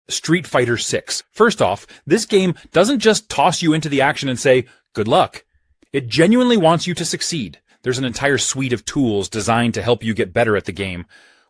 Street Fighter 6. First off, this game doesn't just toss you into the action and say, good luck. It genuinely wants you to succeed. There's an entire suite of tools designed to help you get better at the game,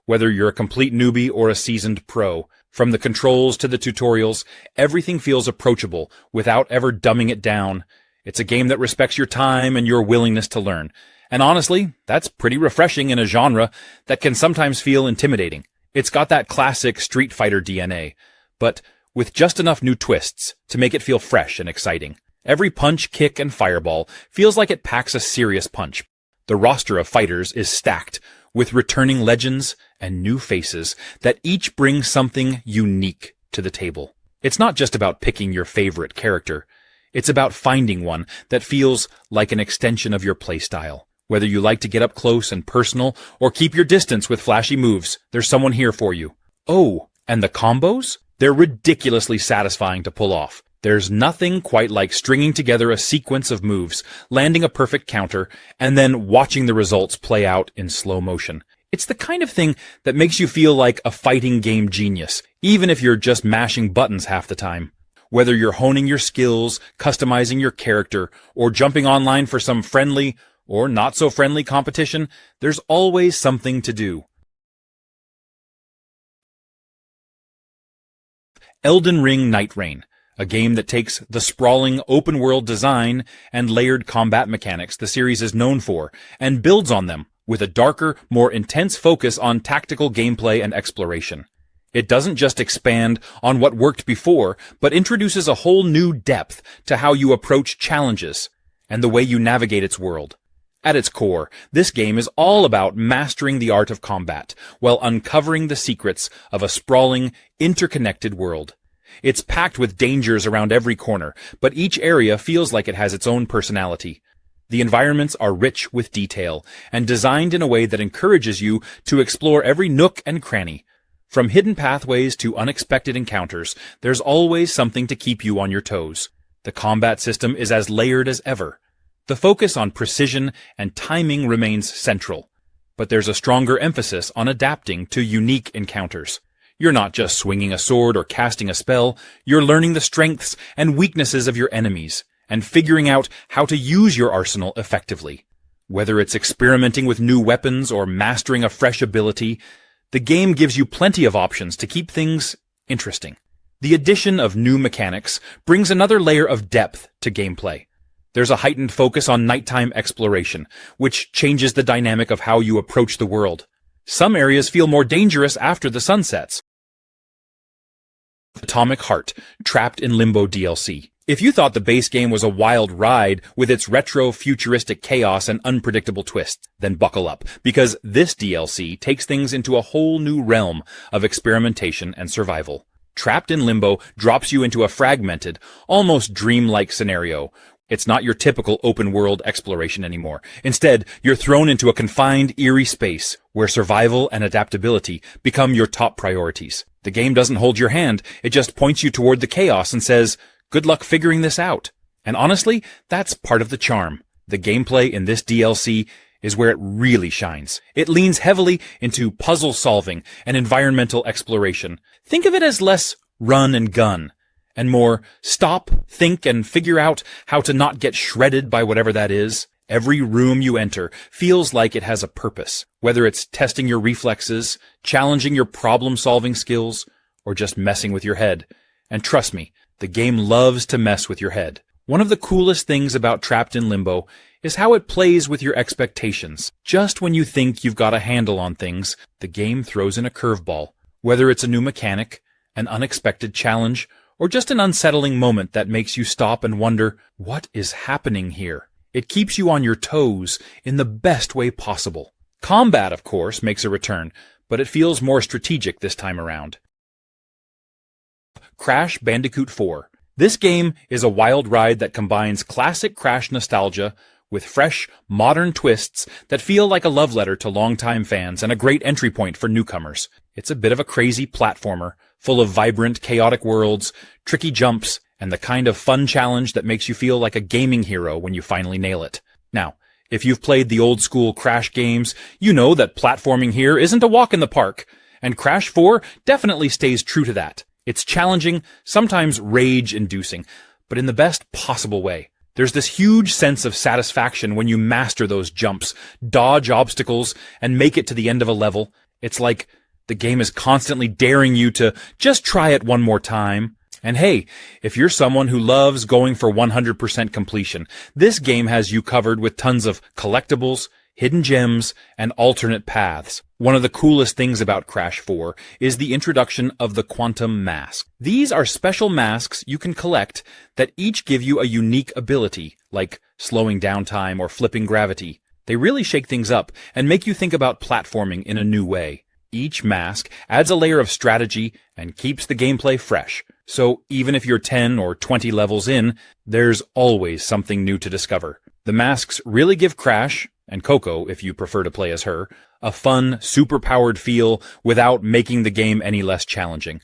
whether you're a complete newbie or a seasoned pro. From the controls to the tutorials, everything feels approachable without ever dumbing it down. It's a game that respects your time and your willingness to learn. And honestly, that's pretty refreshing in a genre that can sometimes feel intimidating. It's got that classic Street Fighter DNA, but with just enough new twists to make it feel fresh and exciting. Every punch, kick, and fireball feels like it packs a serious punch. The roster of fighters is stacked with returning legends and new faces that each bring something unique to the table. It's not just about picking your favorite character. It's about finding one that feels like an extension of your playstyle. Whether you like to get up close and personal or keep your distance with flashy moves, there's someone here for you. Oh, and the combos? They're ridiculously satisfying to pull off. There's nothing quite like stringing together a sequence of moves, landing a perfect counter, and then watching the results play out in slow motion. It's the kind of thing that makes you feel like a fighting game genius, even if you're just mashing buttons half the time. Whether you're honing your skills, customizing your character, or jumping online for some friendly or not-so-friendly competition, there's always something to do. Elden Ring Night Rain, a game that takes the sprawling open-world design and layered combat mechanics the series is known for, and builds on them with a darker, more intense focus on tactical gameplay and exploration. It doesn't just expand on what worked before, but introduces a whole new depth to how you approach challenges and the way you navigate its world. At its core, this game is all about mastering the art of combat while uncovering the secrets of a sprawling, interconnected world. It's packed with dangers around every corner, but each area feels like it has its own personality. The environments are rich with detail and designed in a way that encourages you to explore every nook and cranny. From hidden pathways to unexpected encounters, there's always something to keep you on your toes. The combat system is as layered as ever. The focus on precision and timing remains central, but there's a stronger emphasis on adapting to unique encounters. You're not just swinging a sword or casting a spell, you're learning the strengths and weaknesses of your enemies, and figuring out how to use your arsenal effectively. Whether it's experimenting with new weapons or mastering a fresh ability, the game gives you plenty of options to keep things interesting. The addition of new mechanics brings another layer of depth to gameplay. There's a heightened focus on nighttime exploration, which changes the dynamic of how you approach the world. Some areas feel more dangerous after the sun sets. Atomic Heart, Trapped in Limbo DLC. If you thought the base game was a wild ride with its retro futuristic chaos and unpredictable twists, then buckle up, because this DLC takes things into a whole new realm of experimentation and survival. Trapped in Limbo drops you into a fragmented, almost dreamlike scenario. It's not your typical open-world exploration anymore. Instead, you're thrown into a confined, eerie space where survival and adaptability become your top priorities. The game doesn't hold your hand, it just points you toward the chaos and says, good luck figuring this out. And honestly, that's part of the charm. The gameplay in this DLC is where it really shines. It leans heavily into puzzle solving and environmental exploration. Think of it as less run and gun, and more stop, think, and figure out how to not get shredded by whatever that is. Every room you enter feels like it has a purpose, whether it's testing your reflexes, challenging your problem-solving skills, or just messing with your head. And trust me, the game loves to mess with your head. One of the coolest things about Trapped in Limbo is how it plays with your expectations. Just when you think you've got a handle on things, the game throws in a curveball. Whether it's a new mechanic, an unexpected challenge, or just an unsettling moment that makes you stop and wonder, what is happening here? It keeps you on your toes in the best way possible. Combat, of course, makes a return, but it feels more strategic this time around. Crash Bandicoot 4. This game is a wild ride that combines classic Crash nostalgia with fresh, modern twists that feel like a love letter to longtime fans and a great entry point for newcomers. It's a bit of a crazy platformer, full of vibrant, chaotic worlds, tricky jumps, and the kind of fun challenge that makes you feel like a gaming hero when you finally nail it. Now, if you've played the old-school Crash games, you know that platforming here isn't a walk in the park, and Crash 4 definitely stays true to that. It's challenging, sometimes rage-inducing, but in the best possible way. There's this huge sense of satisfaction when you master those jumps, dodge obstacles, and make it to the end of a level. It's like the game is constantly daring you to just try it one more time. And hey, if you're someone who loves going for 100% completion, this game has you covered with tons of collectibles, hidden gems, and alternate paths. One of the coolest things about Crash 4 is the introduction of the Quantum Mask. These are special masks you can collect that each give you a unique ability, like slowing down time or flipping gravity. They really shake things up and make you think about platforming in a new way. Each mask adds a layer of strategy and keeps the gameplay fresh. So even if you're 10 or 20 levels in, there's always something new to discover. The masks really give Crash, and Coco, if you prefer to play as her, a fun, super-powered feel without making the game any less challenging.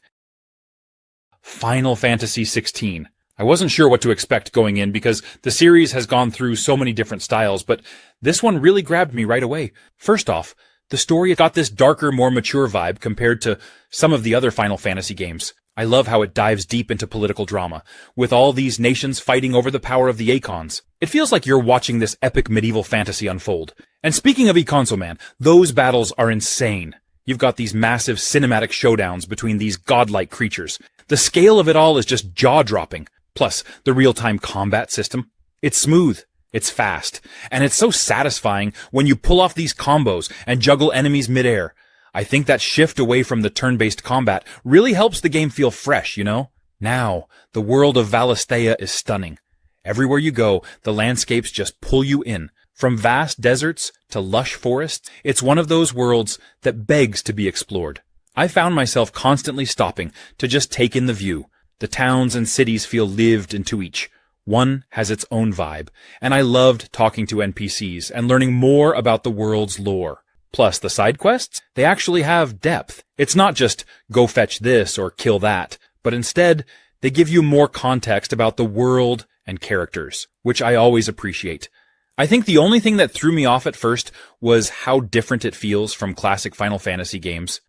Final Fantasy XVI. I wasn't sure what to expect going in because the series has gone through so many different styles, but this one really grabbed me right away. First off, the story got this darker, more mature vibe compared to some of the other Final Fantasy games. I love how it dives deep into political drama, with all these nations fighting over the power of the Icons. It feels like you're watching this epic medieval fantasy unfold. And speaking of Iconso Man, those battles are insane. You've got these massive cinematic showdowns between these godlike creatures. The scale of it all is just jaw-dropping. Plus, the real-time combat system. It's smooth, it's fast, and it's so satisfying when you pull off these combos and juggle enemies midair. I think that shift away from the turn-based combat really helps the game feel fresh, you know? Now, the world of Valisthea is stunning. Everywhere you go, the landscapes just pull you in. From vast deserts to lush forests, it's one of those worlds that begs to be explored. I found myself constantly stopping to just take in the view. The towns and cities feel lived into each. One has its own vibe, and I loved talking to NPCs and learning more about the world's lore. Plus, the side quests, they actually have depth. It's not just go fetch this or kill that, but instead, they give you more context about the world and characters, which I always appreciate. I think the only thing that threw me off at first was how different it feels from classic Final Fantasy games.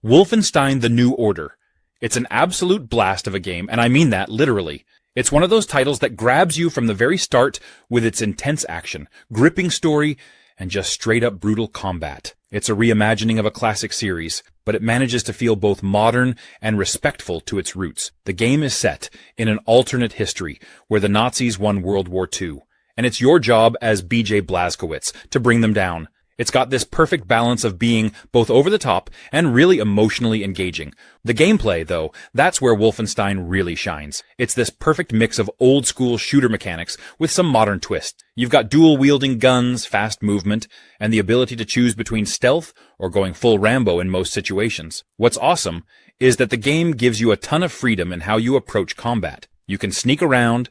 Wolfenstein: The New Order. It's an absolute blast of a game, and I mean that literally. It's one of those titles that grabs you from the very start with its intense action, gripping story, and just straight-up brutal combat. It's a reimagining of a classic series, but it manages to feel both modern and respectful to its roots. The game is set in an alternate history where the Nazis won World War II, and it's your job as BJ Blazkowicz to bring them down. It's got this perfect balance of being both over the top and really emotionally engaging. The gameplay, though, that's where Wolfenstein really shines. It's this perfect mix of old-school shooter mechanics with some modern twists. You've got dual-wielding guns, fast movement, and the ability to choose between stealth or going full Rambo in most situations. What's awesome is that the game gives you a ton of freedom in how you approach combat. You can sneak around,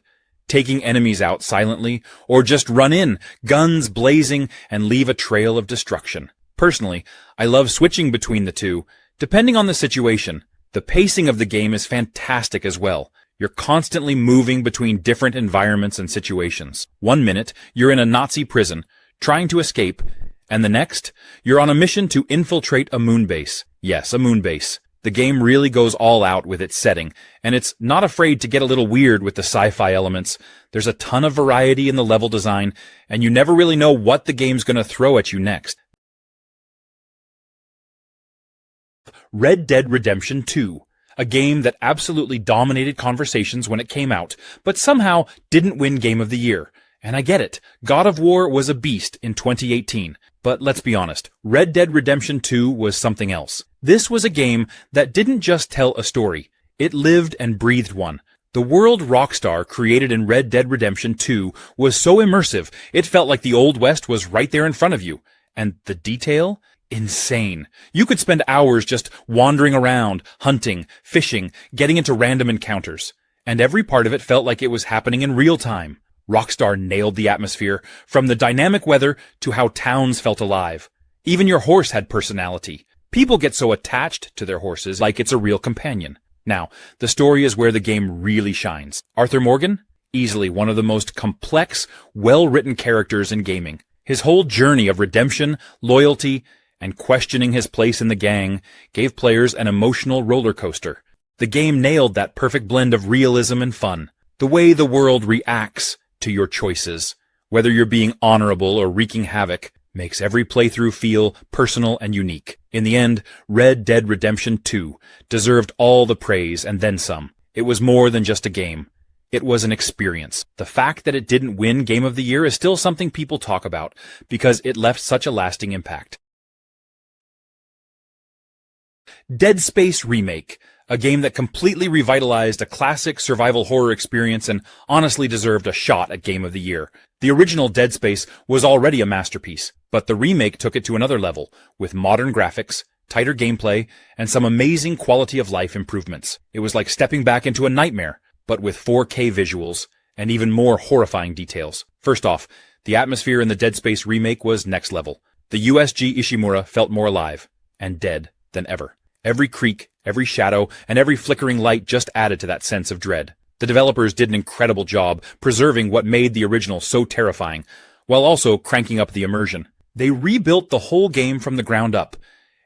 taking enemies out silently, or just run in, guns blazing, and leave a trail of destruction. Personally, I love switching between the two, depending on the situation. The pacing of the game is fantastic as well. You're constantly moving between different environments and situations. 1 minute, you're in a Nazi prison, trying to escape, and the next, you're on a mission to infiltrate a moon base. Yes, a moon base. The game really goes all out with its setting, and it's not afraid to get a little weird with the sci-fi elements. There's a ton of variety in the level design, and you never really know what the game's gonna throw at you next. Red Dead Redemption 2, a game that absolutely dominated conversations when it came out, but somehow didn't win Game of the Year. And I get it, God of War was a beast in 2018. But let's be honest, Red Dead Redemption 2 was something else. This was a game that didn't just tell a story, it lived and breathed one. The world Rockstar created in Red Dead Redemption 2 was so immersive, it felt like the Old West was right there in front of you. And the detail? Insane. You could spend hours just wandering around, hunting, fishing, getting into random encounters. And every part of it felt like it was happening in real time. Rockstar nailed the atmosphere, from the dynamic weather to how towns felt alive. Even your horse had personality. People get so attached to their horses like it's a real companion. Now, the story is where the game really shines. Arthur Morgan? Easily one of the most complex, well-written characters in gaming. His whole journey of redemption, loyalty, and questioning his place in the gang gave players an emotional roller coaster. The game nailed that perfect blend of realism and fun. The way the world reacts to your choices, whether you're being honorable or wreaking havoc, makes every playthrough feel personal and unique. In the end, Red Dead Redemption 2 deserved all the praise and then some. It was more than just a game. It was an experience. The fact that it didn't win Game of the Year is still something people talk about, because it left such a lasting impact. Dead Space Remake, a game that completely revitalized a classic survival horror experience and honestly deserved a shot at Game of the Year. The original Dead Space was already a masterpiece, but the remake took it to another level, with modern graphics, tighter gameplay, and some amazing quality-of-life improvements. It was like stepping back into a nightmare, but with 4K visuals and even more horrifying details. First off, the atmosphere in the Dead Space remake was next level. The USG Ishimura felt more alive and dead than ever. Every creak, every shadow, and every flickering light just added to that sense of dread. The developers did an incredible job preserving what made the original so terrifying, while also cranking up the immersion. They rebuilt the whole game from the ground up,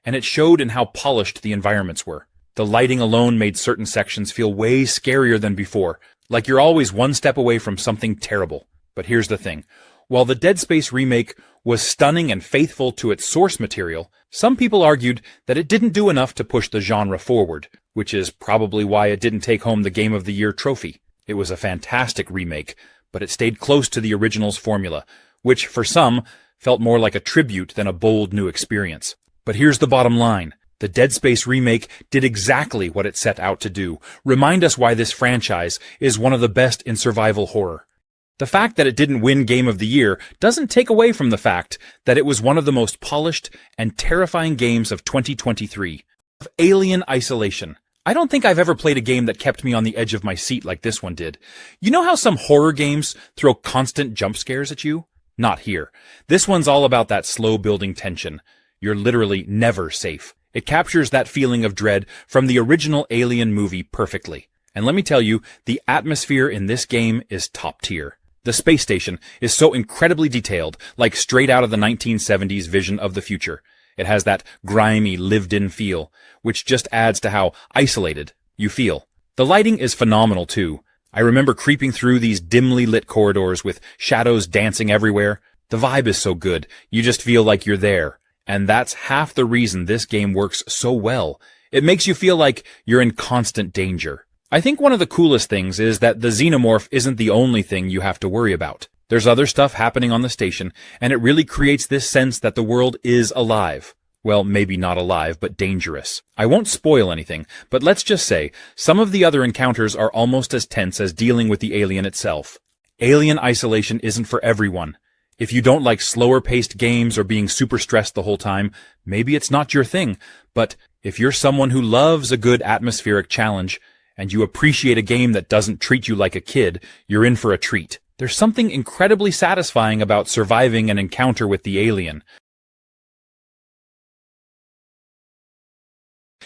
and it showed in how polished the environments were. The lighting alone made certain sections feel way scarier than before, like you're always one step away from something terrible. But here's the thing. While the Dead Space remake was stunning and faithful to its source material, some people argued that it didn't do enough to push the genre forward, which is probably why it didn't take home the Game of the Year trophy. It was a fantastic remake, but it stayed close to the original's formula, which, for some, felt more like a tribute than a bold new experience. But here's the bottom line. The Dead Space remake did exactly what it set out to do: remind us why this franchise is one of the best in survival horror. The fact that it didn't win Game of the Year doesn't take away from the fact that it was one of the most polished and terrifying games of 2023. Alien Isolation. I don't think I've ever played a game that kept me on the edge of my seat like this one did. You know how some horror games throw constant jump scares at you? Not here. This one's all about that slow building tension. You're literally never safe. It captures that feeling of dread from the original Alien movie perfectly. And let me tell you, the atmosphere in this game is top tier. The space station is so incredibly detailed, like straight out of the 1970s vision of the future. It has that grimy, lived-in feel, which just adds to how isolated you feel. The lighting is phenomenal, too. I remember creeping through these dimly lit corridors with shadows dancing everywhere. The vibe is so good, you just feel like you're there. And that's half the reason this game works so well. It makes you feel like you're in constant danger. I think one of the coolest things is that the xenomorph isn't the only thing you have to worry about. There's other stuff happening on the station, and it really creates this sense that the world is alive. Well, maybe not alive, but dangerous. I won't spoil anything, but let's just say some of the other encounters are almost as tense as dealing with the alien itself. Alien Isolation isn't for everyone. If you don't like slower-paced games or being super stressed the whole time, maybe it's not your thing. But if you're someone who loves a good atmospheric challenge, and you appreciate a game that doesn't treat you like a kid, you're in for a treat. There's something incredibly satisfying about surviving an encounter with the alien.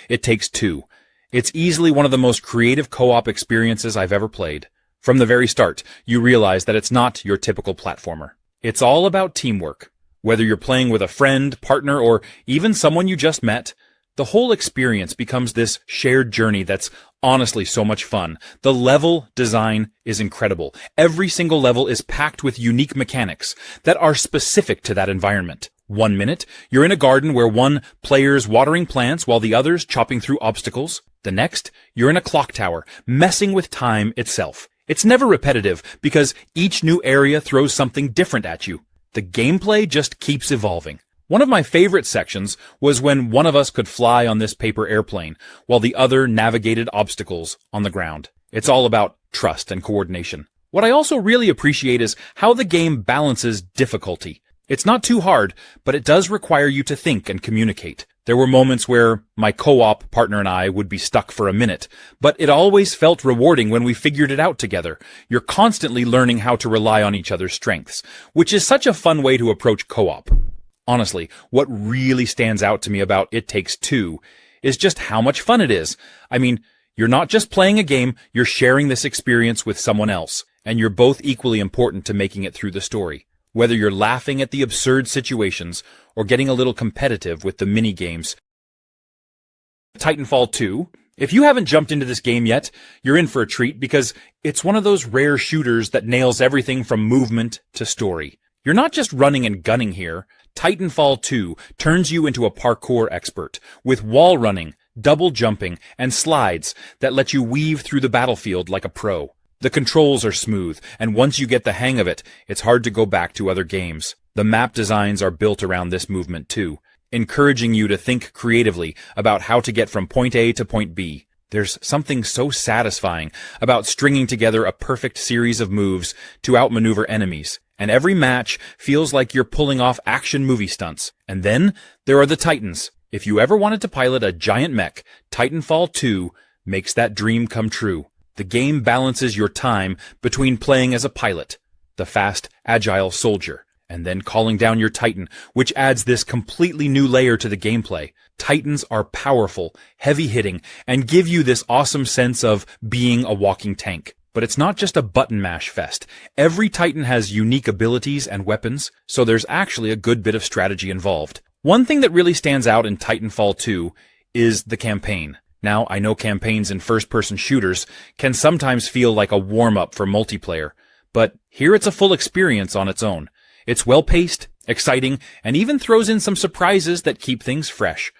It Takes Two. It's easily one of the most creative co-op experiences I've ever played. From the very start, you realize that it's not your typical platformer. It's all about teamwork. Whether you're playing with a friend, partner, or even someone you just met, the whole experience becomes this shared journey that's honestly so much fun. The level design is incredible. Every single level is packed with unique mechanics that are specific to that environment. 1 minute, you're in a garden where one player's watering plants while the other's chopping through obstacles. The next, you're in a clock tower, messing with time itself. It's never repetitive because each new area throws something different at you. The gameplay just keeps evolving. One of my favorite sections was when one of us could fly on this paper airplane while the other navigated obstacles on the ground. It's all about trust and coordination. What I also really appreciate is how the game balances difficulty. It's not too hard, but it does require you to think and communicate. There were moments where my co-op partner and I would be stuck for a minute, but it always felt rewarding when we figured it out together. You're constantly learning how to rely on each other's strengths, which is such a fun way to approach co-op. Honestly, what really stands out to me about It Takes Two is just how much fun it is. I mean, you're not just playing a game, you're sharing this experience with someone else, and you're both equally important to making it through the story. whether you're laughing at the absurd situations or getting a little competitive with the mini-games. Titanfall 2. If you haven't jumped into this game yet, you're in for a treat because it's one of those rare shooters that nails everything from movement to story. You're not just running and gunning here. Titanfall 2 turns you into a parkour expert with wall running, double jumping, and slides that let you weave through the battlefield like a pro. The controls are smooth, and once you get the hang of it, it's hard to go back to other games. The map designs are built around this movement too, encouraging you to think creatively about how to get from point A to point B. There's something so satisfying about stringing together a perfect series of moves to outmaneuver enemies, and every match feels like you're pulling off action movie stunts. And then there are the Titans. If you ever wanted to pilot a giant mech, Titanfall 2 makes that dream come true. The game balances your time between playing as a pilot, the fast, agile soldier, and then calling down your Titan, which adds this completely new layer to the gameplay. Titans are powerful, heavy-hitting, and give you this awesome sense of being a walking tank. But it's not just a button mash fest. Every Titan has unique abilities and weapons, so there's actually a good bit of strategy involved. One thing that really stands out in Titanfall 2 is the campaign. Now, I know campaigns in first-person shooters can sometimes feel like a warm-up for multiplayer, but here it's a full experience on its own. It's well-paced, exciting, and even throws in some surprises that keep things fresh.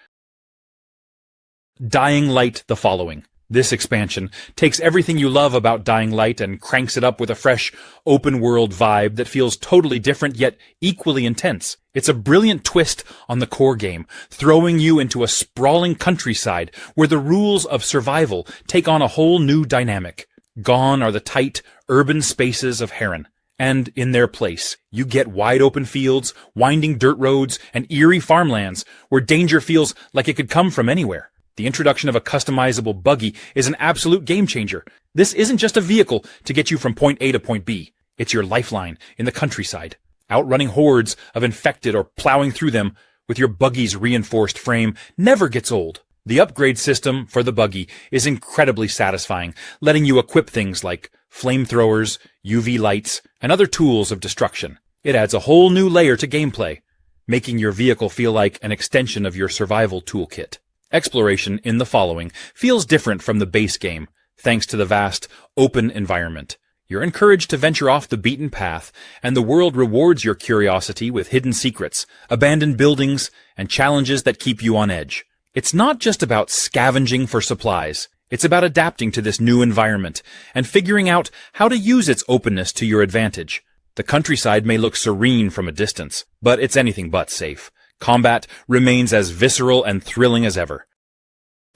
Dying Light the following. This expansion takes everything you love about Dying Light and cranks it up with a fresh, open-world vibe that feels totally different yet equally intense. It's a brilliant twist on the core game, throwing you into a sprawling countryside where the rules of survival take on a whole new dynamic. Gone are the tight, urban spaces of Heron. And in their place, you get wide-open fields, winding dirt roads, and eerie farmlands where danger feels like it could come from anywhere. The introduction of a customizable buggy is an absolute game-changer. This isn't just a vehicle to get you from point A to point B. It's your lifeline in the countryside. Outrunning hordes of infected or plowing through them with your buggy's reinforced frame never gets old. The upgrade system for the buggy is incredibly satisfying, letting you equip things like flamethrowers, UV lights, and other tools of destruction. It adds a whole new layer to gameplay, making your vehicle feel like an extension of your survival toolkit. Exploration in the following feels different from the base game, thanks to the vast, open environment. You're encouraged to venture off the beaten path, and the world rewards your curiosity with hidden secrets, abandoned buildings, and challenges that keep you on edge. It's not just about scavenging for supplies. It's about adapting to this new environment and figuring out how to use its openness to your advantage. The countryside may look serene from a distance, but it's anything but safe. Combat remains as visceral and thrilling as ever.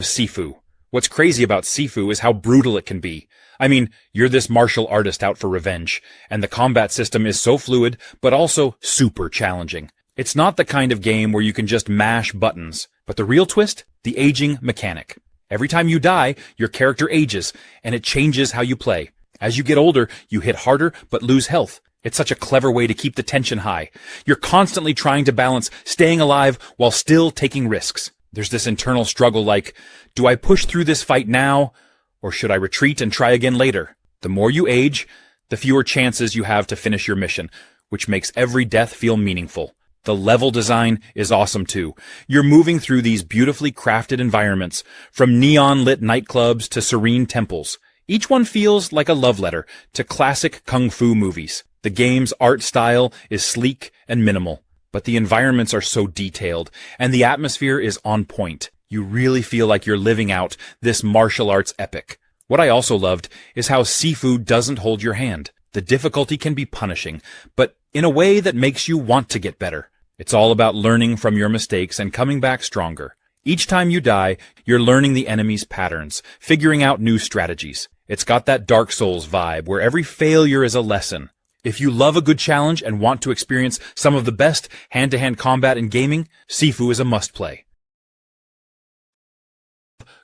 Sifu. What's crazy about Sifu is how brutal it can be. I mean, you're this martial artist out for revenge, and the combat system is so fluid, but also super challenging. It's not the kind of game where you can just mash buttons, but the real twist? The aging mechanic. Every time you die, your character ages, and it changes how you play. As you get older, you hit harder, but lose health. It's such a clever way to keep the tension high. You're constantly trying to balance staying alive while still taking risks. There's this internal struggle like, do I push through this fight now, or should I retreat and try again later? The more you age, the fewer chances you have to finish your mission, which makes every death feel meaningful. The level design is awesome too. You're moving through these beautifully crafted environments, from neon-lit nightclubs to serene temples. Each one feels like a love letter to classic kung fu movies. The game's art style is sleek and minimal, but the environments are so detailed, and the atmosphere is on point. You really feel like you're living out this martial arts epic. What I also loved is how Sifu doesn't hold your hand. The difficulty can be punishing, but in a way that makes you want to get better. It's all about learning from your mistakes and coming back stronger. Each time you die, you're learning the enemy's patterns, figuring out new strategies. It's got that Dark Souls vibe where every failure is a lesson. If you love a good challenge and want to experience some of the best hand-to-hand combat in gaming, Sifu is a must-play.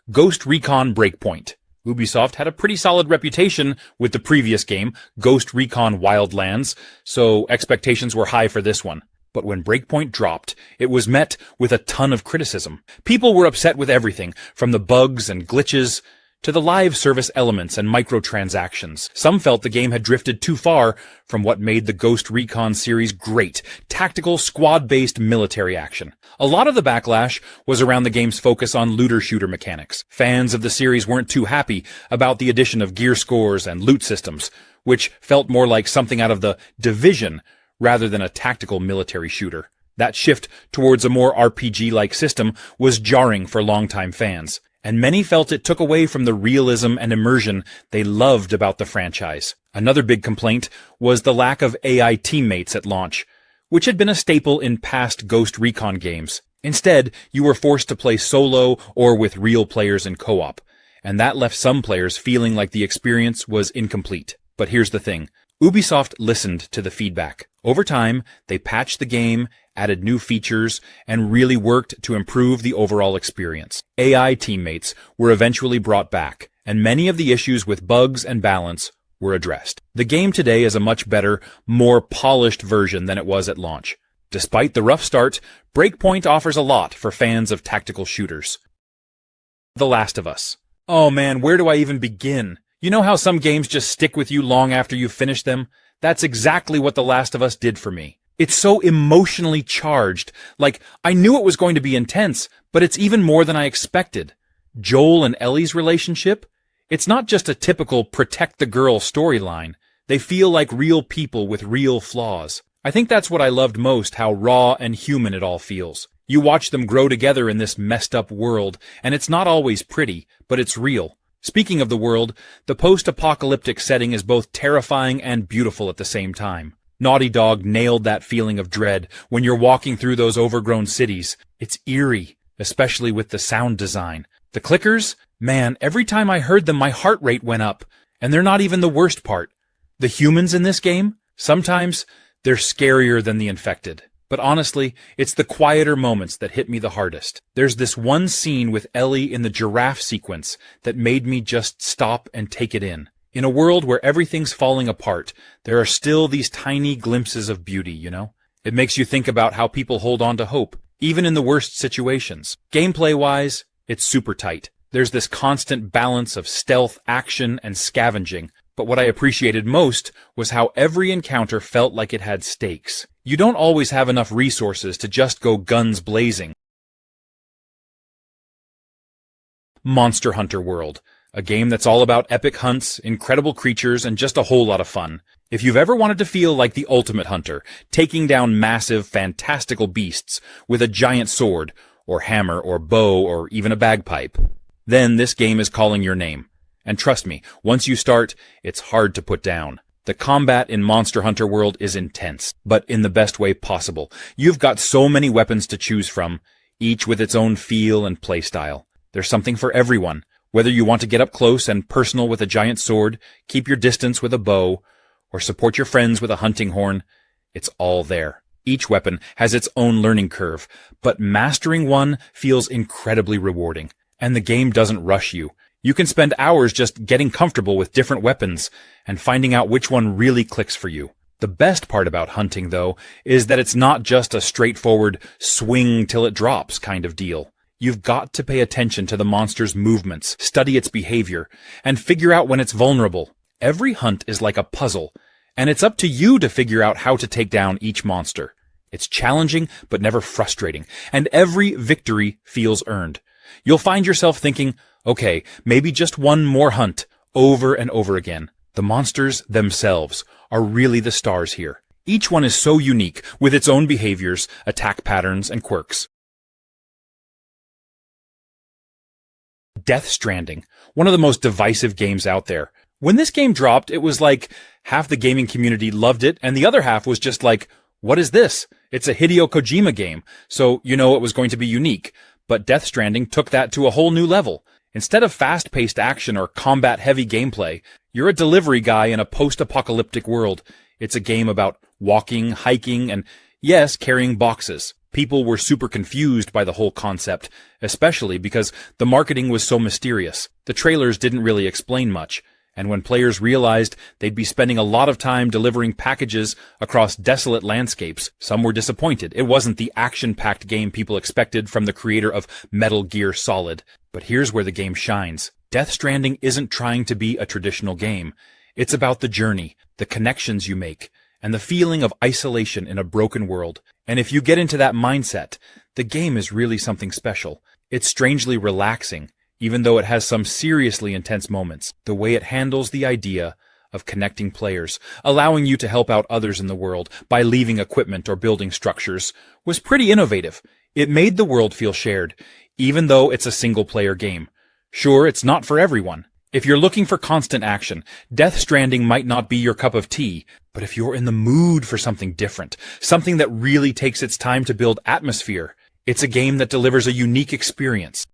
Ghost Recon Breakpoint. Ubisoft had a pretty solid reputation with the previous game, Ghost Recon Wildlands, so expectations were high for this one. But when Breakpoint dropped, it was met with a ton of criticism. People were upset with everything, from the bugs and glitches to the live service elements and microtransactions. Some felt the game had drifted too far from what made the Ghost Recon series great, tactical, squad-based military action. A lot of the backlash was around the game's focus on looter shooter mechanics. Fans of the series weren't too happy about the addition of gear scores and loot systems, which felt more like something out of the Division rather than a tactical military shooter. That shift towards a more RPG-like system was jarring for longtime fans, and many felt it took away from the realism and immersion they loved about the franchise. Another big complaint was the lack of AI teammates at launch, which had been a staple in past Ghost Recon games. Instead, you were forced to play solo or with real players in co-op, and that left some players feeling like the experience was incomplete. But here's the thing. Ubisoft listened to the feedback. Over time, they patched the game, added new features, and really worked to improve the overall experience. AI teammates were eventually brought back, and many of the issues with bugs and balance were addressed. The game today is a much better, more polished version than it was at launch. Despite the rough start, Breakpoint offers a lot for fans of tactical shooters. The Last of Us. Oh man, where do I even begin? You know how some games just stick with you long after you've finished them? That's exactly what The Last of Us did for me. It's so emotionally charged. Like, I knew it was going to be intense, but it's even more than I expected. Joel and Ellie's relationship? It's not just a typical protect the girl storyline. They feel like real people with real flaws. I think that's what I loved most, how raw and human it all feels. You watch them grow together in this messed up world, and it's not always pretty, but it's real. Speaking of the world, the post-apocalyptic setting is both terrifying and beautiful at the same time. Naughty Dog nailed that feeling of dread when you're walking through those overgrown cities. It's eerie, especially with the sound design. The clickers? Man, every time I heard them, my heart rate went up. And they're not even the worst part. The humans in this game? Sometimes they're scarier than the infected. But honestly, it's the quieter moments that hit me the hardest. There's this one scene with Ellie in the giraffe sequence that made me just stop and take it in. In a world where everything's falling apart, there are still these tiny glimpses of beauty, you know? It makes you think about how people hold on to hope, even in the worst situations. Gameplay-wise, it's super tight. There's this constant balance of stealth, action, and scavenging. But what I appreciated most was how every encounter felt like it had stakes. You don't always have enough resources to just go guns blazing. Monster Hunter World. A game that's all about epic hunts, incredible creatures, and just a whole lot of fun. If you've ever wanted to feel like the ultimate hunter, taking down massive, fantastical beasts with a giant sword, or hammer, or bow, or even a bagpipe, then this game is calling your name. And trust me, once you start, it's hard to put down. The combat in Monster Hunter World is intense, but in the best way possible. You've got so many weapons to choose from, each with its own feel and playstyle. There's something for everyone. Whether you want to get up close and personal with a giant sword, keep your distance with a bow, or support your friends with a hunting horn, it's all there. Each weapon has its own learning curve, but mastering one feels incredibly rewarding. And the game doesn't rush you. You can spend hours just getting comfortable with different weapons and finding out which one really clicks for you. The best part about hunting, though, is that it's not just a straightforward swing till it drops kind of deal. You've got to pay attention to the monster's movements, study its behavior, and figure out when it's vulnerable. Every hunt is like a puzzle, and it's up to you to figure out how to take down each monster. It's challenging, but never frustrating, and every victory feels earned. You'll find yourself thinking, okay, maybe just one more hunt, over and over again. The monsters themselves are really the stars here. Each one is so unique, with its own behaviors, attack patterns, and quirks. Death Stranding, one of the most divisive games out there. When this game dropped, it was like half the gaming community loved it, and the other half was just like, what is this? It's a Hideo Kojima game, so you know it was going to be unique. But Death Stranding took that to a whole new level. Instead of fast-paced action or combat-heavy gameplay, you're a delivery guy in a post-apocalyptic world. It's a game about walking, hiking, and, yes, carrying boxes. People were super confused by the whole concept, especially because the marketing was so mysterious. The trailers didn't really explain much, and when players realized they'd be spending a lot of time delivering packages across desolate landscapes, some were disappointed. It wasn't the action-packed game people expected from the creator of Metal Gear Solid. But here's where the game shines. Death Stranding isn't trying to be a traditional game. It's about the journey, the connections you make, and the feeling of isolation in a broken world. And if you get into that mindset, the game is really something special. It's strangely relaxing, even though it has some seriously intense moments. The way it handles the idea of connecting players, allowing you to help out others in the world by leaving equipment or building structures, was pretty innovative. It made the world feel shared, even though it's a single-player game. Sure, it's not for everyone. If you're looking for constant action, Death Stranding might not be your cup of tea, but if you're in the mood for something different, something that really takes its time to build atmosphere, it's a game that delivers a unique experience.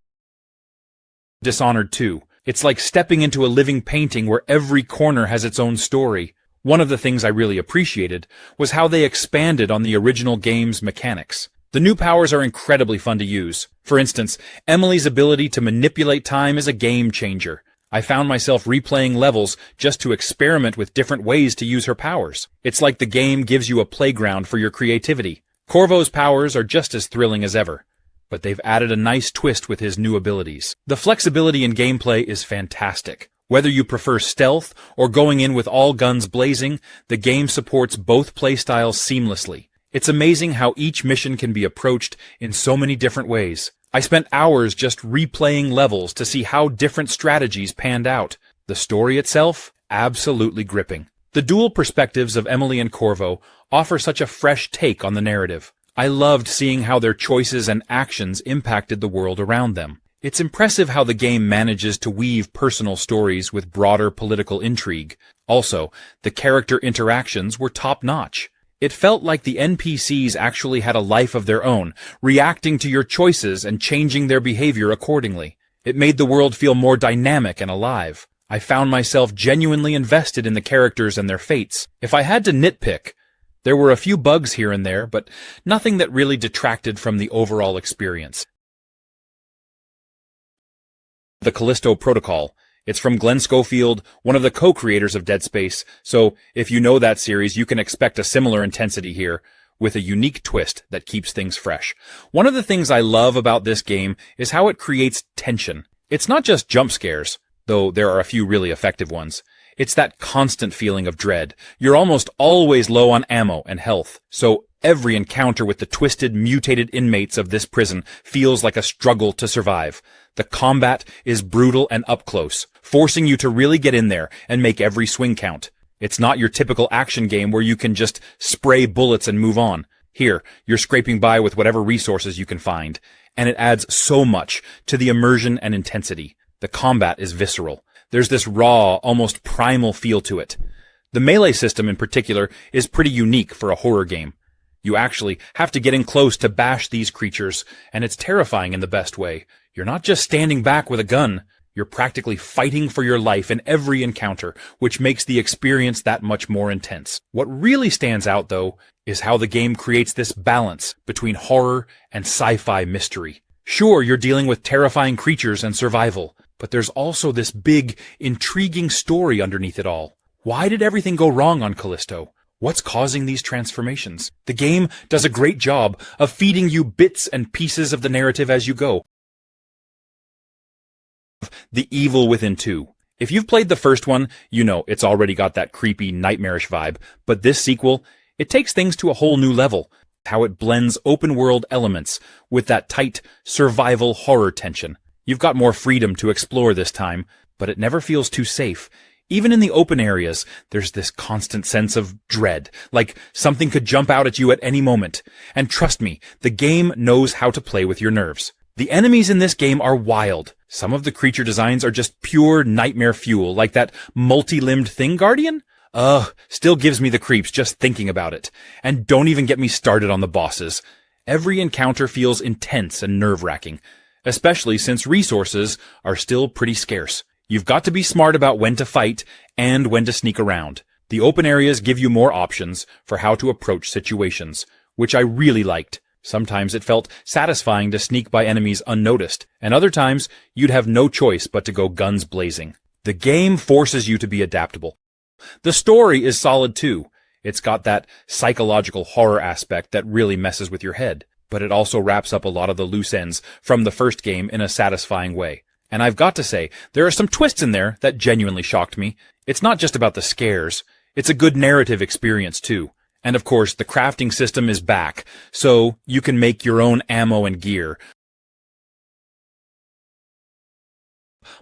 Dishonored 2. It's like stepping into a living painting where every corner has its own story. One of the things I really appreciated was how they expanded on the original game's mechanics. The new powers are incredibly fun to use. For instance, Emily's ability to manipulate time is a game changer. I found myself replaying levels just to experiment with different ways to use her powers. It's like the game gives you a playground for your creativity. Corvo's powers are just as thrilling as ever, but they've added a nice twist with his new abilities. The flexibility in gameplay is fantastic. Whether you prefer stealth or going in with all guns blazing, the game supports both playstyles seamlessly. It's amazing how each mission can be approached in so many different ways. I spent hours just replaying levels to see how different strategies panned out. The story itself, absolutely gripping. The dual perspectives of Emily and Corvo offer such a fresh take on the narrative. I loved seeing how their choices and actions impacted the world around them. It's impressive how the game manages to weave personal stories with broader political intrigue. Also, the character interactions were top-notch. It felt like the NPCs actually had a life of their own, reacting to your choices and changing their behavior accordingly. It made the world feel more dynamic and alive. I found myself genuinely invested in the characters and their fates. If I had to nitpick, there were a few bugs here and there, but nothing that really detracted from the overall experience. The Callisto Protocol. It's from Glenn Schofield, one of the co-creators of Dead Space, so if you know that series, you can expect a similar intensity here, with a unique twist that keeps things fresh. One of the things I love about this game is how it creates tension. It's not just jump scares, though there are a few really effective ones. It's that constant feeling of dread. You're almost always low on ammo and health, so every encounter with the twisted, mutated inmates of this prison feels like a struggle to survive. The combat is brutal and up close, forcing you to really get in there and make every swing count. It's not your typical action game where you can just spray bullets and move on. Here, you're scraping by with whatever resources you can find, and it adds so much to the immersion and intensity. The combat is visceral. There's this raw, almost primal feel to it. The melee system in particular is pretty unique for a horror game. You actually have to get in close to bash these creatures, and it's terrifying in the best way. You're not just standing back with a gun. You're practically fighting for your life in every encounter, which makes the experience that much more intense. What really stands out, though, is how the game creates this balance between horror and sci-fi mystery. Sure, you're dealing with terrifying creatures and survival, but there's also this big, intriguing story underneath it all. Why did everything go wrong on Callisto? What's causing these transformations? The game does a great job of feeding you bits and pieces of the narrative as you go. The Evil Within 2. If you've played the first one, you know it's already got that creepy, nightmarish vibe, but this sequel, it takes things to a whole new level. How it blends open-world elements with that tight, survival horror tension. You've got more freedom to explore this time, but it never feels too safe. Even in the open areas, there's this constant sense of dread, like something could jump out at you at any moment. And trust me, the game knows how to play with your nerves. The enemies in this game are wild. Some of the creature designs are just pure nightmare fuel, like that multi-limbed thing guardian. Still gives me the creeps just thinking about it. And don't even get me started on the bosses. Every encounter feels intense and nerve-wracking, especially since resources are still pretty scarce. You've got to be smart about when to fight and when to sneak around. The open areas give you more options for how to approach situations, which I really liked. Sometimes it felt satisfying to sneak by enemies unnoticed, and other times you'd have no choice but to go guns blazing. The game forces you to be adaptable. The story is solid too. It's got that psychological horror aspect that really messes with your head, but it also wraps up a lot of the loose ends from the first game in a satisfying way. And I've got to say, there are some twists in there that genuinely shocked me. It's not just about the scares. It's a good narrative experience, too. And of course, the crafting system is back, so you can make your own ammo and gear.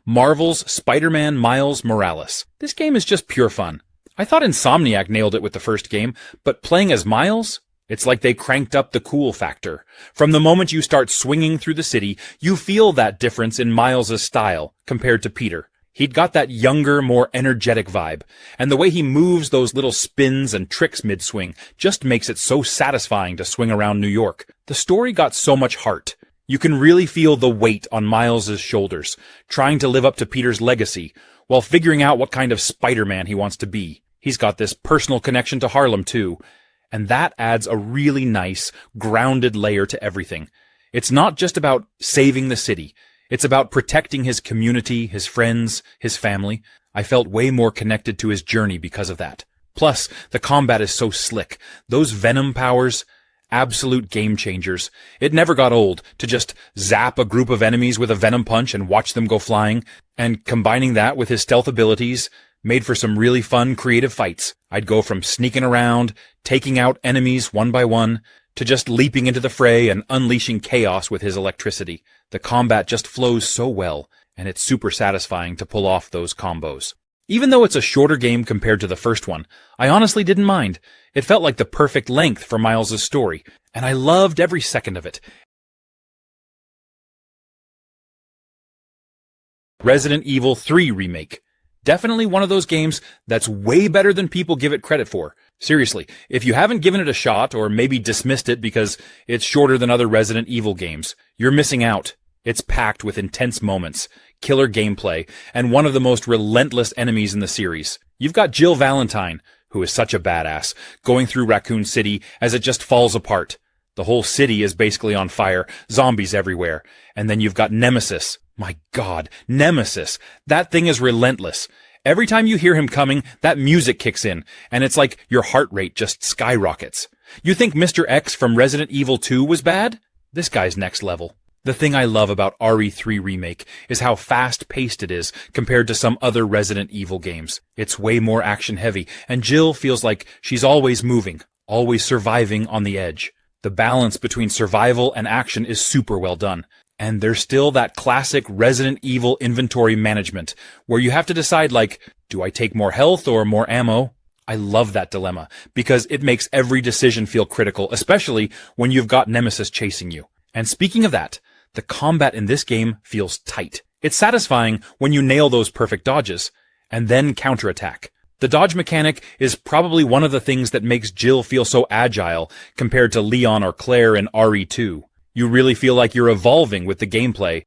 Marvel's Spider-Man Miles Morales. This game is just pure fun. I thought Insomniac nailed it with the first game, but playing as Miles? It's like they cranked up the cool factor. From the moment you start swinging through the city, you feel that difference in Miles' style compared to Peter. He'd got that younger, more energetic vibe, and the way he moves those little spins and tricks mid-swing just makes it so satisfying to swing around New York. The story got so much heart. You can really feel the weight on Miles' shoulders, trying to live up to Peter's legacy, while figuring out what kind of Spider-Man he wants to be. He's got this personal connection to Harlem, too, and that adds a really nice, grounded layer to everything. It's not just about saving the city. It's about protecting his community, his friends, his family. I felt way more connected to his journey because of that. Plus, the combat is so slick. Those venom powers, absolute game changers. It never got old to just zap a group of enemies with a venom punch and watch them go flying, and combining that with his stealth abilities made for some really fun, creative fights. I'd go from sneaking around, taking out enemies one by one, to just leaping into the fray and unleashing chaos with his electricity. The combat just flows so well, and it's super satisfying to pull off those combos. Even though it's a shorter game compared to the first one, I honestly didn't mind. It felt like the perfect length for Miles' story, and I loved every second of it. Resident Evil 3 Remake. Definitely one of those games that's way better than people give it credit for. Seriously, if you haven't given it a shot or maybe dismissed it because it's shorter than other Resident Evil games, you're missing out. It's packed with intense moments, killer gameplay, and one of the most relentless enemies in the series. You've got Jill Valentine, who is such a badass, going through Raccoon City as it just falls apart. The whole city is basically on fire, zombies everywhere. And then you've got Nemesis. My God, Nemesis. That thing is relentless. Every time you hear him coming, that music kicks in, and it's like your heart rate just skyrockets. You think Mr. X from Resident Evil 2 was bad? This guy's next level. The thing I love about RE3 Remake is how fast-paced it is compared to some other Resident Evil games. It's way more action-heavy, and Jill feels like she's always moving, always surviving on the edge. The balance between survival and action is super well done. And there's still that classic Resident Evil inventory management, where you have to decide, like, do I take more health or more ammo? I love that dilemma, because it makes every decision feel critical, especially when you've got Nemesis chasing you. And speaking of that, the combat in this game feels tight. It's satisfying when you nail those perfect dodges, and then counterattack. The dodge mechanic is probably one of the things that makes Jill feel so agile compared to Leon or Claire in RE2. You really feel like you're evolving with the gameplay.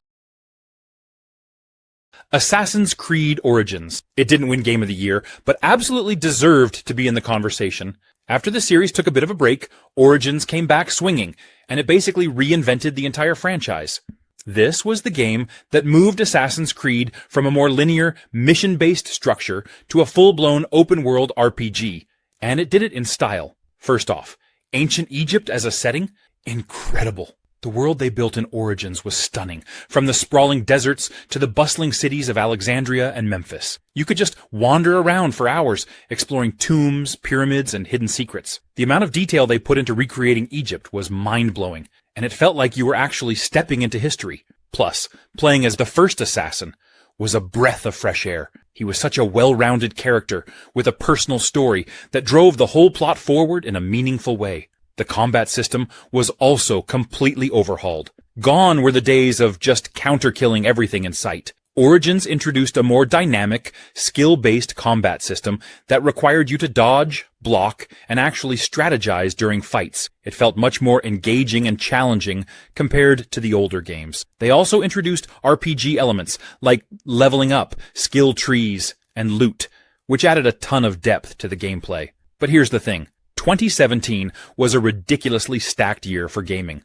Assassin's Creed Origins. It didn't win Game of the Year, but absolutely deserved to be in the conversation. After the series took a bit of a break, Origins came back swinging, and it basically reinvented the entire franchise. This was the game that moved Assassin's Creed from a more linear, mission-based structure to a full-blown open-world RPG, and it did it in style. First off, ancient Egypt as a setting? Incredible. The world they built in Origins was stunning, from the sprawling deserts to the bustling cities of Alexandria and Memphis. You could just wander around for hours, exploring tombs, pyramids, and hidden secrets. The amount of detail they put into recreating Egypt was mind-blowing, and it felt like you were actually stepping into history. Plus, playing as the first assassin was a breath of fresh air. He was such a well-rounded character, with a personal story that drove the whole plot forward in a meaningful way. The combat system was also completely overhauled. Gone were the days of just counter-killing everything in sight. Origins introduced a more dynamic, skill-based combat system that required you to dodge, block, and actually strategize during fights. It felt much more engaging and challenging compared to the older games. They also introduced RPG elements like leveling up, skill trees, and loot, which added a ton of depth to the gameplay. But here's the thing. 2017 was a ridiculously stacked year for gaming.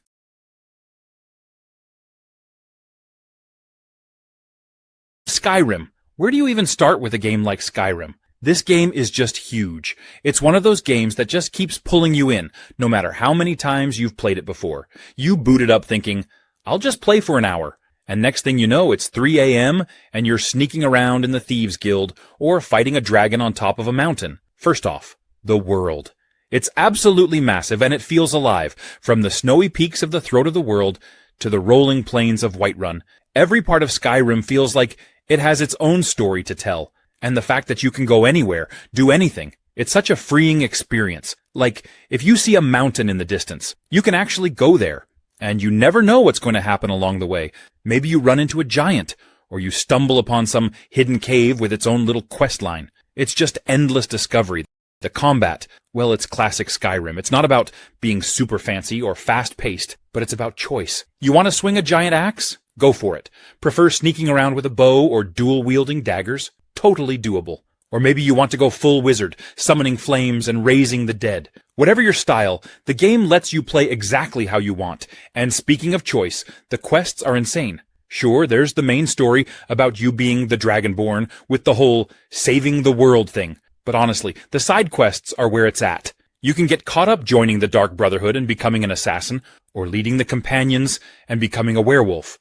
Skyrim. Where do you even start with a game like Skyrim? This game is just huge. It's one of those games that just keeps pulling you in, no matter how many times you've played it before. You boot it up thinking, I'll just play for an hour. And next thing you know, it's 3 a.m. and you're sneaking around in the Thieves Guild or fighting a dragon on top of a mountain. First off, the world. It's absolutely massive and it feels alive, from the snowy peaks of the Throat of the World to the rolling plains of Whiterun. Every part of Skyrim feels like it has its own story to tell. And the fact that you can go anywhere, do anything, it's such a freeing experience. Like, if you see a mountain in the distance, you can actually go there. And you never know what's going to happen along the way. Maybe you run into a giant, or you stumble upon some hidden cave with its own little quest line. It's just endless discovery. The combat, well, it's classic Skyrim. It's not about being super fancy or fast-paced, but it's about choice. You want to swing a giant axe? Go for it. Prefer sneaking around with a bow or dual-wielding daggers? Totally doable. Or maybe you want to go full wizard, summoning flames and raising the dead. Whatever your style, the game lets you play exactly how you want. And speaking of choice, the quests are insane. Sure, there's the main story about you being the Dragonborn with the whole saving the world thing. But honestly, the side quests are where it's at. You can get caught up joining the Dark Brotherhood and becoming an assassin, or leading the companions and becoming a werewolf.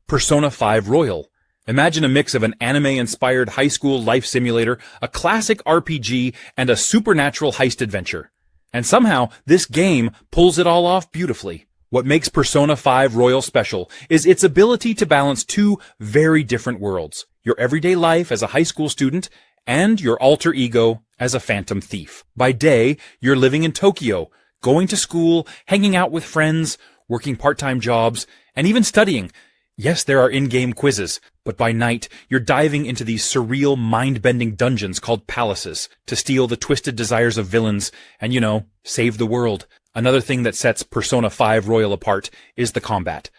Persona 5 Royal. Imagine a mix of an anime-inspired high school life simulator, a classic RPG, and a supernatural heist adventure. And somehow, this game pulls it all off beautifully. What makes Persona 5 Royal special is its ability to balance two very different worlds. Your everyday life as a high school student, and your alter ego as a phantom thief. By day, you're living in Tokyo, going to school, hanging out with friends, working part-time jobs, and even studying. Yes, there are in-game quizzes, but by night, you're diving into these surreal, mind-bending dungeons called palaces to steal the twisted desires of villains and, save the world. Another thing that sets Persona 5 Royal apart is the combat.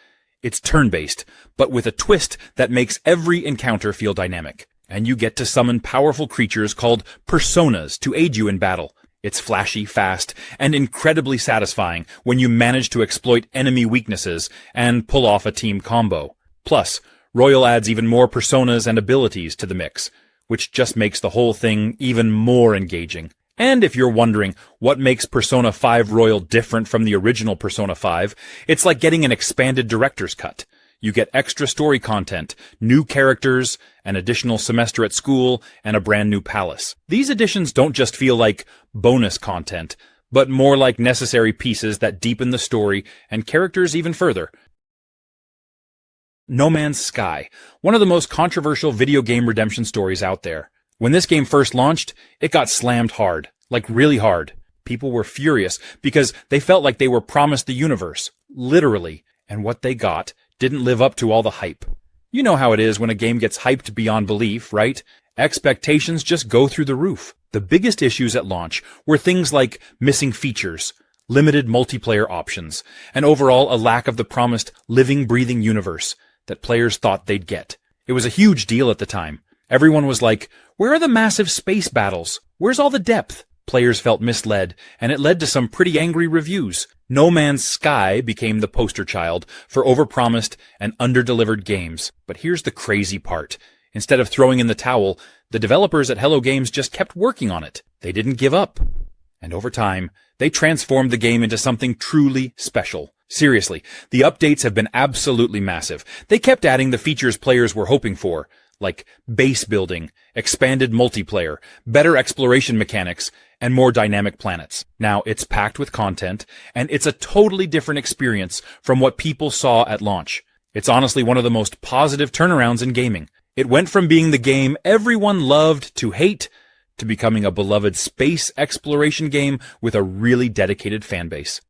It's turn-based, but with a twist that makes every encounter feel dynamic. And you get to summon powerful creatures called personas to aid you in battle. It's flashy, fast, and incredibly satisfying when you manage to exploit enemy weaknesses and pull off a team combo. Plus, Royal adds even more personas and abilities to the mix, which just makes the whole thing even more engaging. And if you're wondering what makes Persona 5 Royal different from the original Persona 5, it's like getting an expanded director's cut. You get extra story content, new characters, an additional semester at school, and a brand new palace. These additions don't just feel like bonus content, but more like necessary pieces that deepen the story and characters even further. No Man's Sky, one of the most controversial video game redemption stories out there. When this game first launched, it got slammed hard, like really hard. People were furious because they felt like they were promised the universe, literally, and what they got didn't live up to all the hype. You know how it is when a game gets hyped beyond belief, right? Expectations just go through the roof. The biggest issues at launch were things like missing features, limited multiplayer options, and overall a lack of the promised living, breathing universe that players thought they'd get. It was a huge deal at the time. Everyone was like, where are the massive space battles? Where's all the depth? Players felt misled, and it led to some pretty angry reviews. No Man's Sky became the poster child for overpromised and underdelivered games. But here's the crazy part. Instead of throwing in the towel, the developers at Hello Games just kept working on it. They didn't give up. And over time, they transformed the game into something truly special. Seriously, the updates have been absolutely massive. They kept adding the features players were hoping for, like base building, expanded multiplayer, better exploration mechanics, and more dynamic planets. Now, it's packed with content, and it's a totally different experience from what people saw at launch. It's honestly one of the most positive turnarounds in gaming. It went from being the game everyone loved to hate, to becoming a beloved space exploration game with a really dedicated fanbase.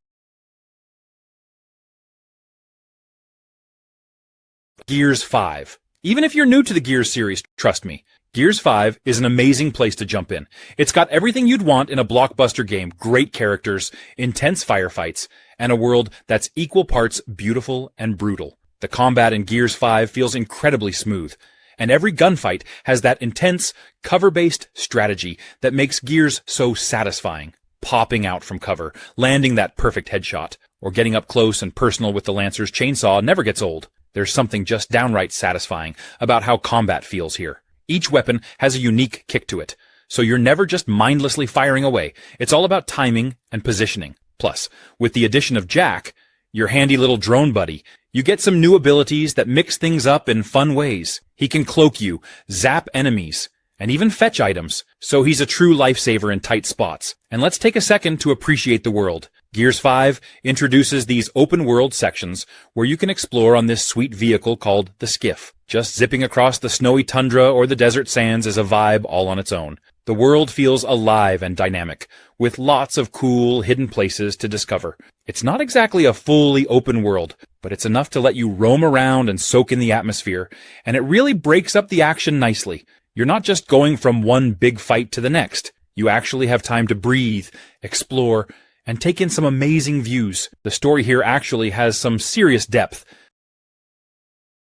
Gears 5. Even if you're new to the Gears series, trust me, Gears 5 is an amazing place to jump in. It's got everything you'd want in a blockbuster game, great characters, intense firefights, and a world that's equal parts beautiful and brutal. The combat in Gears 5 feels incredibly smooth, and every gunfight has that intense, cover-based strategy that makes Gears so satisfying. Popping out from cover, landing that perfect headshot, or getting up close and personal with the Lancer's chainsaw never gets old. There's something just downright satisfying about how combat feels here. Each weapon has a unique kick to it, so you're never just mindlessly firing away. It's all about timing and positioning. Plus, with the addition of Jack, your handy little drone buddy. You get some new abilities that mix things up in fun ways. He can cloak you, zap enemies, and even fetch items, so he's a true lifesaver in tight spots. And let's take a second to appreciate the world. Gears 5 introduces these open-world sections where you can explore on this sweet vehicle called the Skiff. Just zipping across the snowy tundra or the desert sands is a vibe all on its own. The world feels alive and dynamic, with lots of cool, hidden places to discover. It's not exactly a fully open world, but it's enough to let you roam around and soak in the atmosphere, and it really breaks up the action nicely. You're not just going from one big fight to the next. You actually have time to breathe, explore, and take in some amazing views. The story here actually has some serious depth.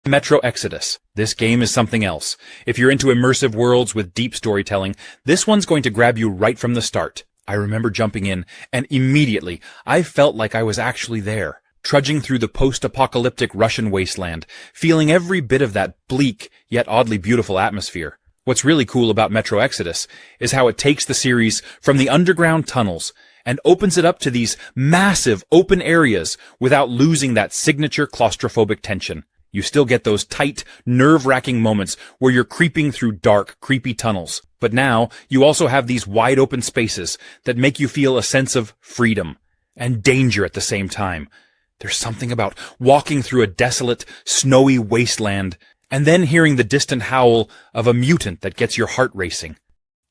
Metro Exodus. This game is something else. If you're into immersive worlds with deep storytelling, this one's going to grab you right from the start. I remember jumping in, and immediately, I felt like I was actually there, trudging through the post-apocalyptic Russian wasteland, feeling every bit of that bleak, yet oddly beautiful atmosphere. What's really cool about Metro Exodus is how it takes the series from the underground tunnels and opens it up to these massive open areas without losing that signature claustrophobic tension. You still get those tight, nerve-wracking moments where you're creeping through dark, creepy tunnels. But now, you also have these wide-open spaces that make you feel a sense of freedom and danger at the same time. There's something about walking through a desolate, snowy wasteland and then hearing the distant howl of a mutant that gets your heart racing.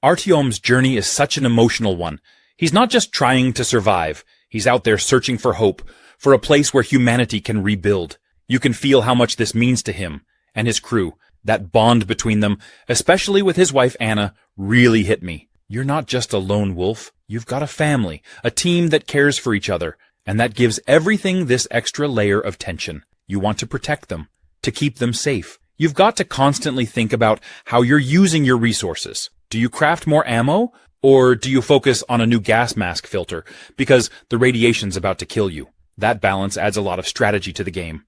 Artyom's journey is such an emotional one. He's not just trying to survive. He's out there searching for hope, for a place where humanity can rebuild. You can feel how much this means to him and his crew. That bond between them, especially with his wife Anna, really hit me. You're not just a lone wolf. You've got a family, a team that cares for each other, and that gives everything this extra layer of tension. You want to protect them, to keep them safe. You've got to constantly think about how you're using your resources. Do you craft more ammo? Or do you focus on a new gas mask filter because the radiation's about to kill you? That balance adds a lot of strategy to the game.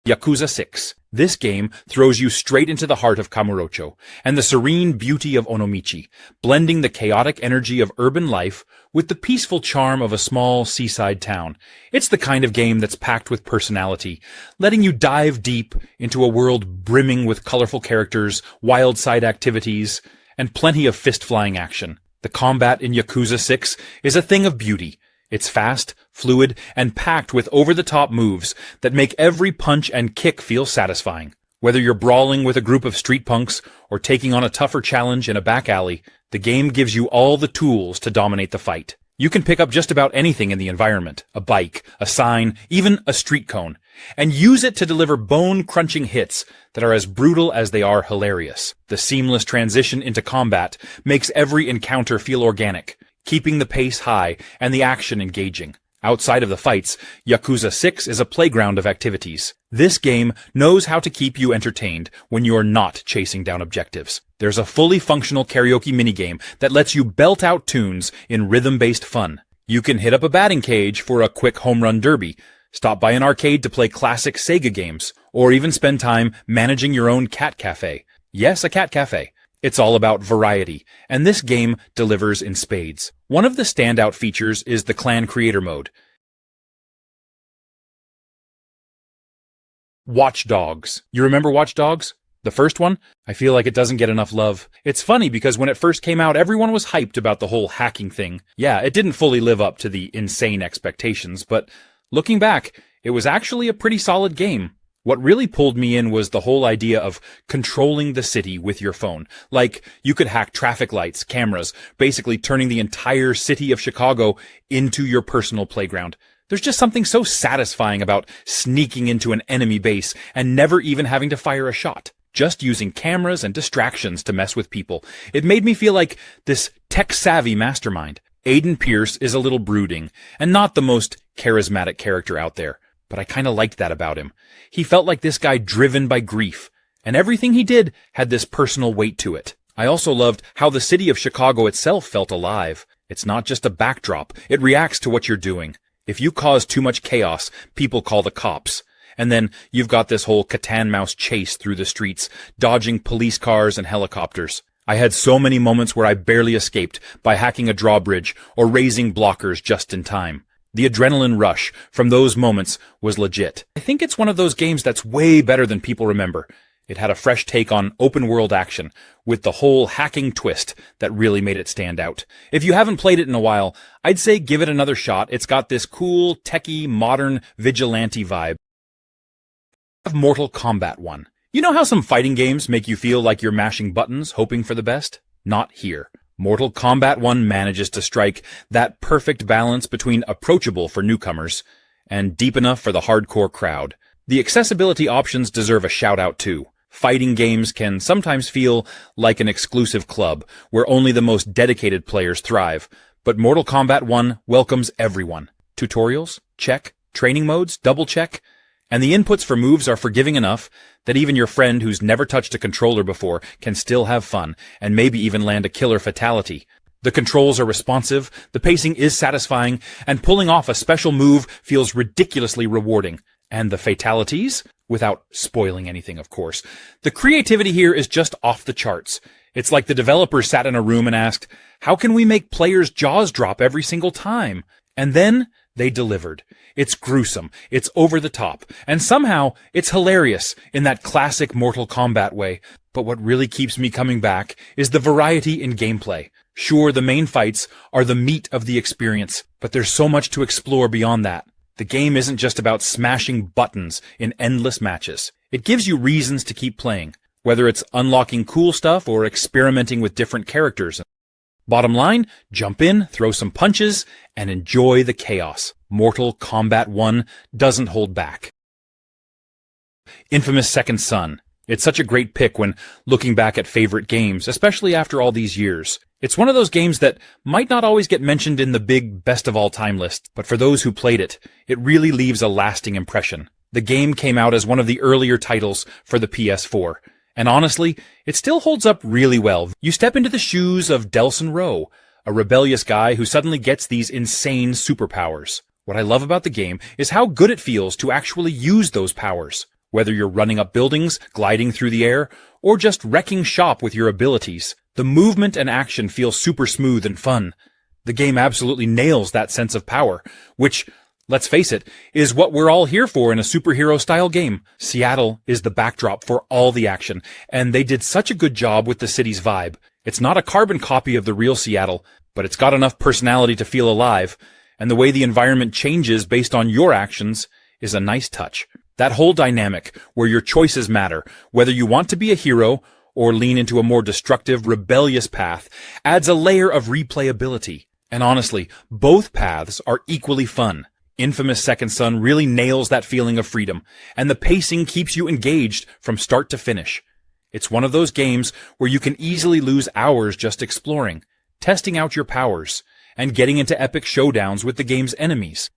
Yakuza 6. This game throws you straight into the heart of Kamurocho and the serene beauty of Onomichi, blending the chaotic energy of urban life with the peaceful charm of a small seaside town. It's the kind of game that's packed with personality, letting you dive deep into a world brimming with colorful characters, wild side activities, and plenty of fist-flying action. The combat in Yakuza 6 is a thing of beauty. It's fast, fluid, and packed with over-the-top moves that make every punch and kick feel satisfying. Whether you're brawling with a group of street punks or taking on a tougher challenge in a back alley, the game gives you all the tools to dominate the fight. You can pick up just about anything in the environment, a bike, a sign, even a street cone, and use it to deliver bone-crunching hits that are as brutal as they are hilarious. The seamless transition into combat makes every encounter feel organic, keeping the pace high and the action engaging. Outside of the fights, Yakuza 6 is a playground of activities. This game knows how to keep you entertained when you're not chasing down objectives. There's a fully functional karaoke minigame that lets you belt out tunes in rhythm-based fun. You can hit up a batting cage for a quick home run derby, stop by an arcade to play classic Sega games, or even spend time managing your own cat cafe. Yes, a cat cafe. It's all about variety, and this game delivers in spades. One of the standout features is the clan creator mode. Watch Dogs. You remember Watch Dogs? The first one? I feel like it doesn't get enough love. It's funny because when it first came out, everyone was hyped about the whole hacking thing. Yeah, it didn't fully live up to the insane expectations, but looking back, it was actually a pretty solid game. What really pulled me in was the whole idea of controlling the city with your phone. Like, you could hack traffic lights, cameras, basically turning the entire city of Chicago into your personal playground. There's just something so satisfying about sneaking into an enemy base and never even having to fire a shot. Just using cameras and distractions to mess with people. It made me feel like this tech-savvy mastermind. Aiden Pierce is a little brooding, and not the most charismatic character out there. But I kinda liked that about him. He felt like this guy driven by grief, and everything he did had this personal weight to it. I also loved how the city of Chicago itself felt alive. It's not just a backdrop, it reacts to what you're doing. If you cause too much chaos, people call the cops. And then you've got this whole cat-and-mouse chase through the streets, dodging police cars and helicopters. I had so many moments where I barely escaped by hacking a drawbridge or raising blockers just in time. The adrenaline rush from those moments was legit. I think it's one of those games that's way better than people remember. It had a fresh take on open-world action, with the whole hacking twist that really made it stand out. If you haven't played it in a while, I'd say give it another shot. It's got this cool, techie, modern, vigilante vibe. Mortal Kombat 1. You know how some fighting games make you feel like you're mashing buttons, hoping for the best? Not here. Mortal Kombat 1 manages to strike that perfect balance between approachable for newcomers and deep enough for the hardcore crowd. The accessibility options deserve a shout-out too. Fighting games can sometimes feel like an exclusive club, where only the most dedicated players thrive, but Mortal Kombat 1 welcomes everyone. Tutorials? Check. Training modes? Double check. And the inputs for moves are forgiving enough that even your friend who's never touched a controller before can still have fun, and maybe even land a killer fatality. The controls are responsive, the pacing is satisfying, and pulling off a special move feels ridiculously rewarding. And the fatalities? Without spoiling anything, of course. The creativity here is just off the charts. It's like the developers sat in a room and asked, how can we make players' jaws drop every single time? And then they delivered. It's gruesome, it's over the top, and somehow it's hilarious in that classic Mortal Kombat way. But what really keeps me coming back is the variety in gameplay. Sure, the main fights are the meat of the experience, but there's so much to explore beyond that. The game isn't just about smashing buttons in endless matches. It gives you reasons to keep playing, whether it's unlocking cool stuff or experimenting with different characters. Bottom line, jump in, throw some punches, and enjoy the chaos. Mortal Kombat 1 doesn't hold back. Infamous Second Son. It's such a great pick when looking back at favorite games, especially after all these years. It's one of those games that might not always get mentioned in the big best-of-all-time list, but for those who played it, it really leaves a lasting impression. The game came out as one of the earlier titles for the PS4, and honestly, it still holds up really well. You step into the shoes of Delson Rowe, a rebellious guy who suddenly gets these insane superpowers. What I love about the game is how good it feels to actually use those powers. Whether you're running up buildings, gliding through the air, or just wrecking shop with your abilities, the movement and action feel super smooth and fun. The game absolutely nails that sense of power, which, let's face it, is what we're all here for in a superhero-style game. Seattle is the backdrop for all the action, and they did such a good job with the city's vibe. It's not a carbon copy of the real Seattle, but it's got enough personality to feel alive, and the way the environment changes based on your actions is a nice touch. That whole dynamic, where your choices matter, whether you want to be a hero or lean into a more destructive, rebellious path, adds a layer of replayability. And honestly, both paths are equally fun. Infamous Second Son really nails that feeling of freedom, and the pacing keeps you engaged from start to finish. It's one of those games where you can easily lose hours just exploring, testing out your powers, and getting into epic showdowns with the game's enemies.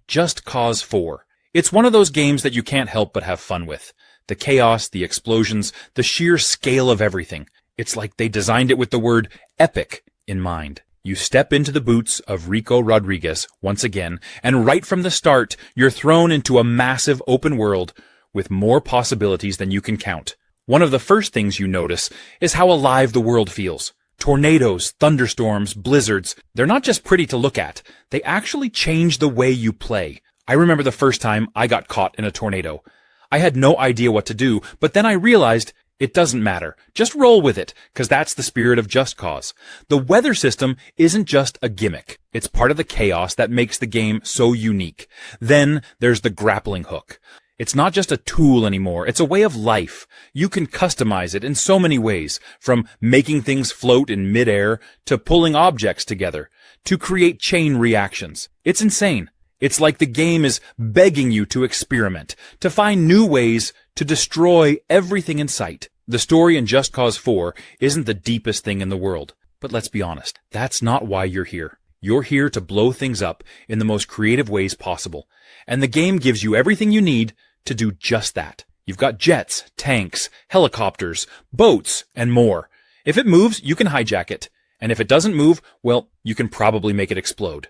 Just Cause 4. It's one of those games that you can't help but have fun with. The chaos, the explosions, the sheer scale of everything. It's like they designed it with the word epic in mind. You step into the boots of Rico Rodriguez once again, and right from the start, you're thrown into a massive open world with more possibilities than you can count. One of the first things you notice is how alive the world feels. Tornadoes, thunderstorms, blizzards, they're not just pretty to look at. They actually change the way you play. I remember the first time I got caught in a tornado. I had no idea what to do, but then I realized it doesn't matter. Just roll with it, because that's the spirit of Just Cause. The weather system isn't just a gimmick. It's part of the chaos that makes the game so unique. Then there's the grappling hook. It's not just a tool anymore, it's a way of life. You can customize it in so many ways, from making things float in midair, to pulling objects together, to create chain reactions. It's insane. It's like the game is begging you to experiment, to find new ways to destroy everything in sight. The story in Just Cause 4 isn't the deepest thing in the world, but let's be honest, that's not why you're here. You're here to blow things up in the most creative ways possible, and the game gives you everything you need to do just that. You've got jets, tanks, helicopters, boats, and more. If it moves, you can hijack it, and if it doesn't move, well, you can probably make it explode.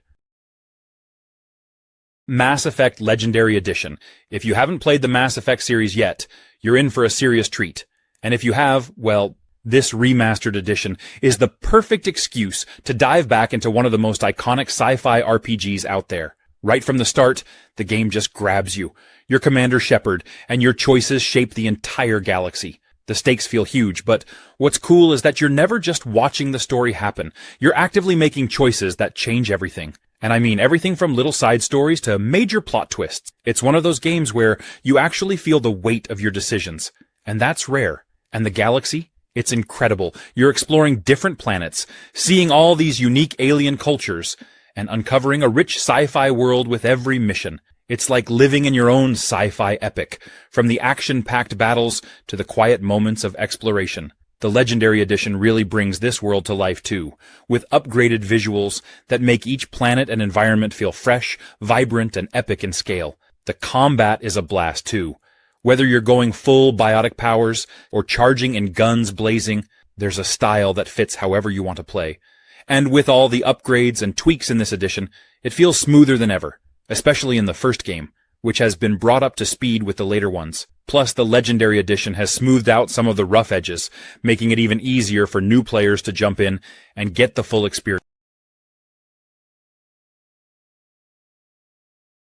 Mass Effect Legendary Edition. If you haven't played the Mass Effect series yet, you're in for a serious treat. And if you have, well, This remastered edition is the perfect excuse to dive back into one of the most iconic sci-fi RPGs out there. Right from the start, the game just grabs you. You're Commander Shepard, and your choices shape the entire galaxy. The stakes feel huge, but what's cool is that you're never just watching the story happen. You're actively making choices that change everything. And I mean everything from little side stories to major plot twists. It's one of those games where you actually feel the weight of your decisions. And that's rare. And the galaxy? It's incredible. You're exploring different planets, seeing all these unique alien cultures, and uncovering a rich sci-fi world with every mission. It's like living in your own sci-fi epic, from the action-packed battles to the quiet moments of exploration. The Legendary Edition really brings this world to life too, with upgraded visuals that make each planet and environment feel fresh, vibrant, and epic in scale. The combat is a blast too. Whether you're going full biotic powers or charging in guns blazing, there's a style that fits however you want to play. And with all the upgrades and tweaks in this edition, it feels smoother than ever, especially in the first game, which has been brought up to speed with the later ones. Plus, the Legendary Edition has smoothed out some of the rough edges, making it even easier for new players to jump in and get the full experience.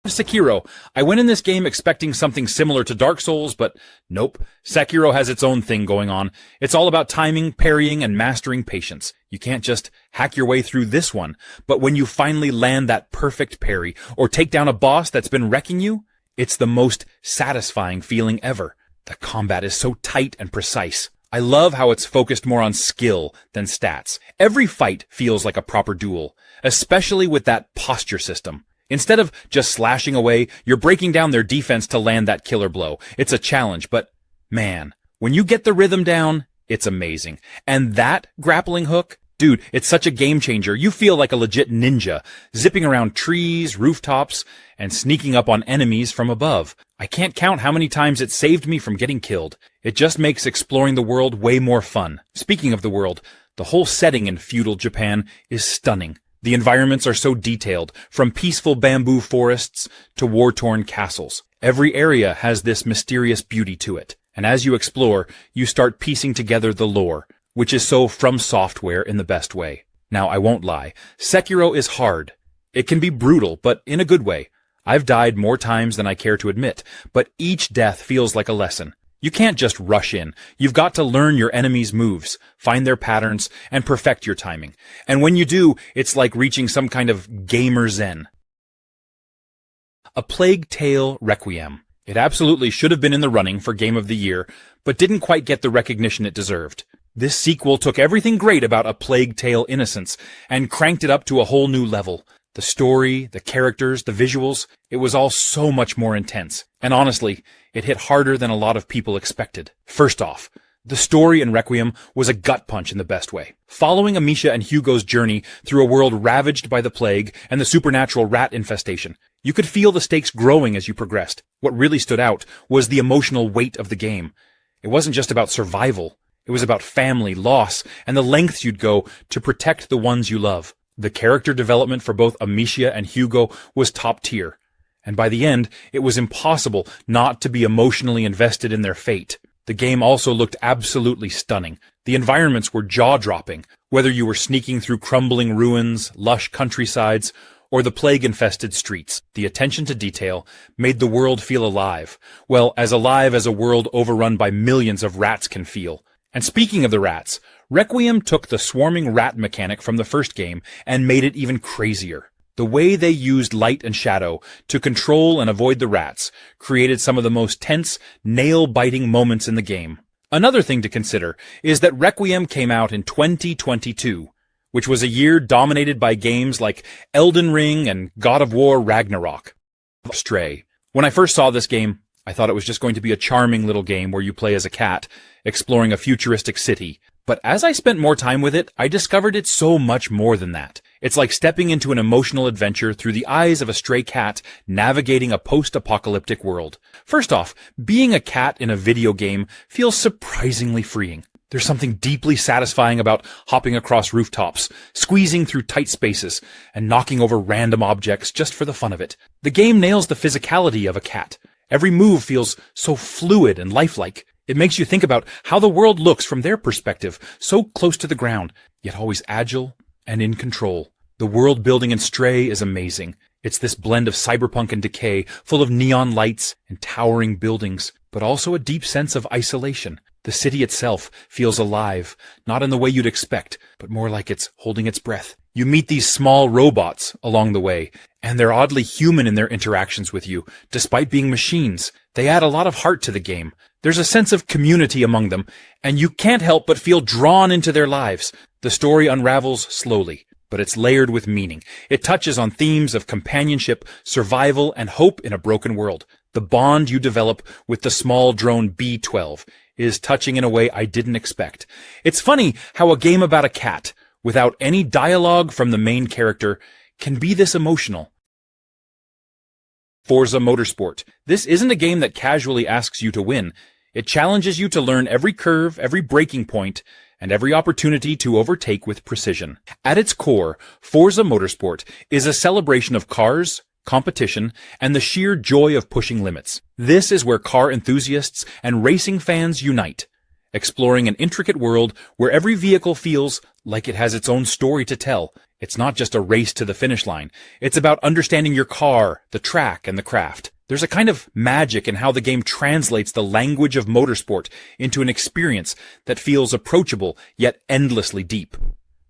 Sekiro. I went in this game expecting something similar to Dark Souls, but nope. Sekiro has its own thing going on. It's all about timing, parrying, and mastering patience. You can't just hack your way through this one, but when you finally land that perfect parry, or take down a boss that's been wrecking you, it's the most satisfying feeling ever. The combat is so tight and precise. I love how it's focused more on skill than stats. Every fight feels like a proper duel, especially with that posture system. Instead of just slashing away, you're breaking down their defense to land that killer blow. It's a challenge, but man, when you get the rhythm down, it's amazing. And that grappling hook, dude, it's such a game changer. You feel like a legit ninja, zipping around trees, rooftops, and sneaking up on enemies from above. I can't count how many times it saved me from getting killed. It just makes exploring the world way more fun. Speaking of the world, the whole setting in feudal Japan is stunning. The environments are so detailed, from peaceful bamboo forests to war-torn castles. Every area has this mysterious beauty to it. And as you explore, you start piecing together the lore, which is so From Software in the best way. Now, I won't lie. Sekiro is hard. It can be brutal, but in a good way. I've died more times than I care to admit, but each death feels like a lesson. You can't just rush in. You've got to learn your enemy's moves, find their patterns, and perfect your timing. And when you do, it's like reaching some kind of gamer zen. A Plague Tale Requiem. It absolutely should have been in the running for Game of the Year, but didn't quite get the recognition it deserved. This sequel took everything great about A Plague Tale Innocence and cranked it up to a whole new level. The story, the characters, the visuals, it was all so much more intense. And honestly, it hit harder than a lot of people expected. First off, the story in Requiem was a gut punch in the best way. Following Amicia and Hugo's journey through a world ravaged by the plague and the supernatural rat infestation, you could feel the stakes growing as you progressed. What really stood out was the emotional weight of the game. It wasn't just about survival. It was about family, loss, and the lengths you'd go to protect the ones you love. The character development for both Amicia and Hugo was top tier, and by the end, it was impossible not to be emotionally invested in their fate. The game also looked absolutely stunning. The environments were jaw-dropping, whether you were sneaking through crumbling ruins, lush countrysides, or the plague-infested streets. The attention to detail made the world feel alive. Well, as alive as a world overrun by millions of rats can feel. And speaking of the rats, Requiem took the swarming rat mechanic from the first game and made it even crazier. The way they used light and shadow to control and avoid the rats created some of the most tense, nail-biting moments in the game. Another thing to consider is that Requiem came out in 2022, which was a year dominated by games like Elden Ring and God of War Ragnarok. Stray. When I first saw this game, I thought it was just going to be a charming little game where you play as a cat, exploring a futuristic city. But as I spent more time with it, I discovered it's so much more than that. It's like stepping into an emotional adventure through the eyes of a stray cat navigating a post-apocalyptic world. First off, being a cat in a video game feels surprisingly freeing. There's something deeply satisfying about hopping across rooftops, squeezing through tight spaces, and knocking over random objects just for the fun of it. The game nails the physicality of a cat. Every move feels so fluid and lifelike. It makes you think about how the world looks from their perspective, so close to the ground, yet always agile and in control. The world building in Stray is amazing. It's this blend of cyberpunk and decay, full of neon lights and towering buildings, but also a deep sense of isolation. The city itself feels alive, not in the way you'd expect, but more like it's holding its breath. You meet these small robots along the way, and they're oddly human in their interactions with you, despite being machines. They add a lot of heart to the game. There's a sense of community among them, and you can't help but feel drawn into their lives. The story unravels slowly, but it's layered with meaning. It touches on themes of companionship, survival, and hope in a broken world. The bond you develop with the small drone B-12 is touching in a way I didn't expect. It's funny how a game about a cat, without any dialogue from the main character, can be this emotional. Forza Motorsport. This isn't a game that casually asks you to win. It challenges you to learn every curve, every braking point, and every opportunity to overtake with precision. At its core, Forza Motorsport is a celebration of cars, competition, and the sheer joy of pushing limits. This is where car enthusiasts and racing fans unite, exploring an intricate world where every vehicle feels like it has its own story to tell. It's not just a race to the finish line. It's about understanding your car, the track, and the craft. There's a kind of magic in how the game translates the language of motorsport into an experience that feels approachable yet endlessly deep.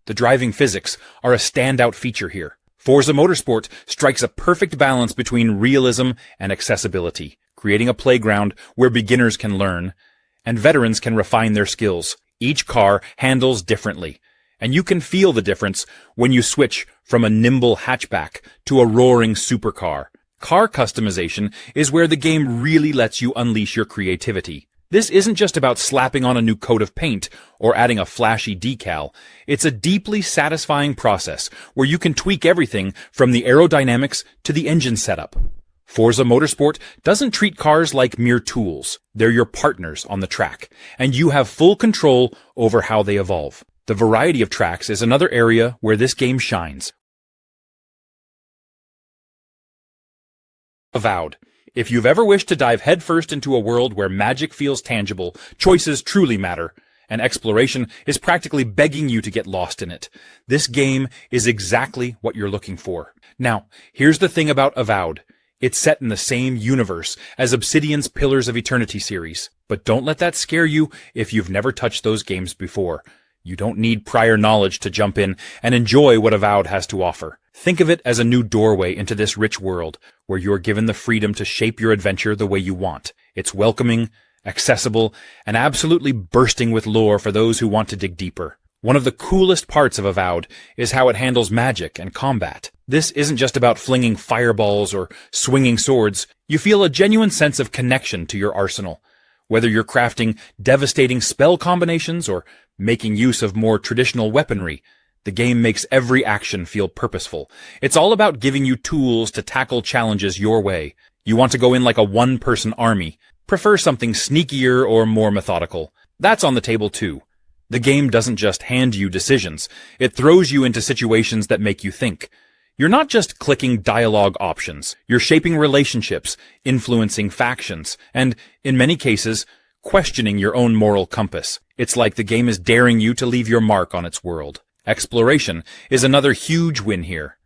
The driving physics are a standout feature here. Forza Motorsport strikes a perfect balance between realism and accessibility, creating a playground where beginners can learn and veterans can refine their skills. Each car handles differently, and you can feel the difference when you switch from a nimble hatchback to a roaring supercar. Car customization is where the game really lets you unleash your creativity. This isn't just about slapping on a new coat of paint or adding a flashy decal. It's a deeply satisfying process where you can tweak everything from the aerodynamics to the engine setup. Forza Motorsport doesn't treat cars like mere tools. They're your partners on the track, and you have full control over how they evolve. The variety of tracks is another area where this game shines. Avowed. If you've ever wished to dive headfirst into a world where magic feels tangible, choices truly matter, and exploration is practically begging you to get lost in it, this game is exactly what you're looking for. Now, here's the thing about Avowed. It's set in the same universe as Obsidian's Pillars of Eternity series, but don't let that scare you if you've never touched those games before. You don't need prior knowledge to jump in and enjoy what Avowed has to offer. Think of it as a new doorway into this rich world, where you're given the freedom to shape your adventure the way you want. It's welcoming, accessible, and absolutely bursting with lore for those who want to dig deeper. One of the coolest parts of Avowed is how it handles magic and combat. This isn't just about flinging fireballs or swinging swords. You feel a genuine sense of connection to your arsenal. Whether you're crafting devastating spell combinations or making use of more traditional weaponry, the game makes every action feel purposeful. It's all about giving you tools to tackle challenges your way. You want to go in like a one-person army, prefer something sneakier or more methodical. That's on the table too. The game doesn't just hand you decisions. It throws you into situations that make you think. You're not just clicking dialogue options. You're shaping relationships, influencing factions, and, in many cases, questioning your own moral compass. It's like the game is daring you to leave your mark on its world. Exploration is another huge win here.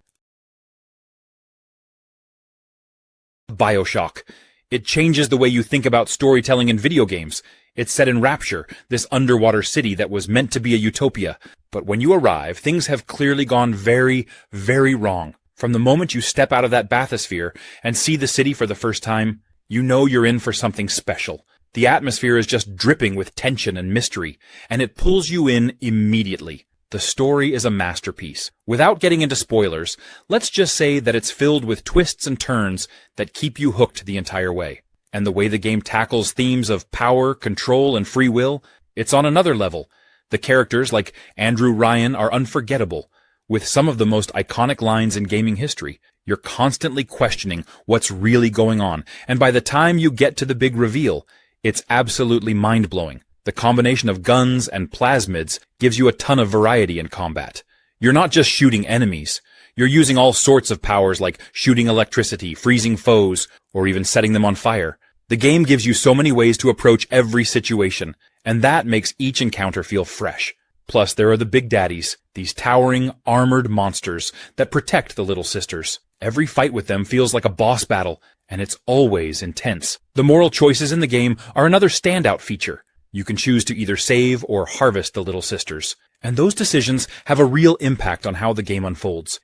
BioShock. It changes the way you think about storytelling in video games. It's set in Rapture, this underwater city that was meant to be a utopia. But when you arrive, things have clearly gone very, very wrong. From the moment you step out of that bathysphere and see the city for the first time, you know you're in for something special. The atmosphere is just dripping with tension and mystery, and it pulls you in immediately. The story is a masterpiece. Without getting into spoilers, let's just say that it's filled with twists and turns that keep you hooked the entire way. And the way the game tackles themes of power, control, and free will, it's on another level. The characters, like Andrew Ryan, are unforgettable, with some of the most iconic lines in gaming history. You're constantly questioning what's really going on, and by the time you get to the big reveal, it's absolutely mind-blowing. The combination of guns and plasmids gives you a ton of variety in combat. You're not just shooting enemies. You're using all sorts of powers like shooting electricity, freezing foes, or even setting them on fire. The game gives you so many ways to approach every situation, and that makes each encounter feel fresh. Plus, there are the Big Daddies, these towering, armored monsters that protect the little sisters. Every fight with them feels like a boss battle, and it's always intense. The moral choices in the game are another standout feature. You can choose to either save or harvest the little sisters, and those decisions have a real impact on how the game unfolds.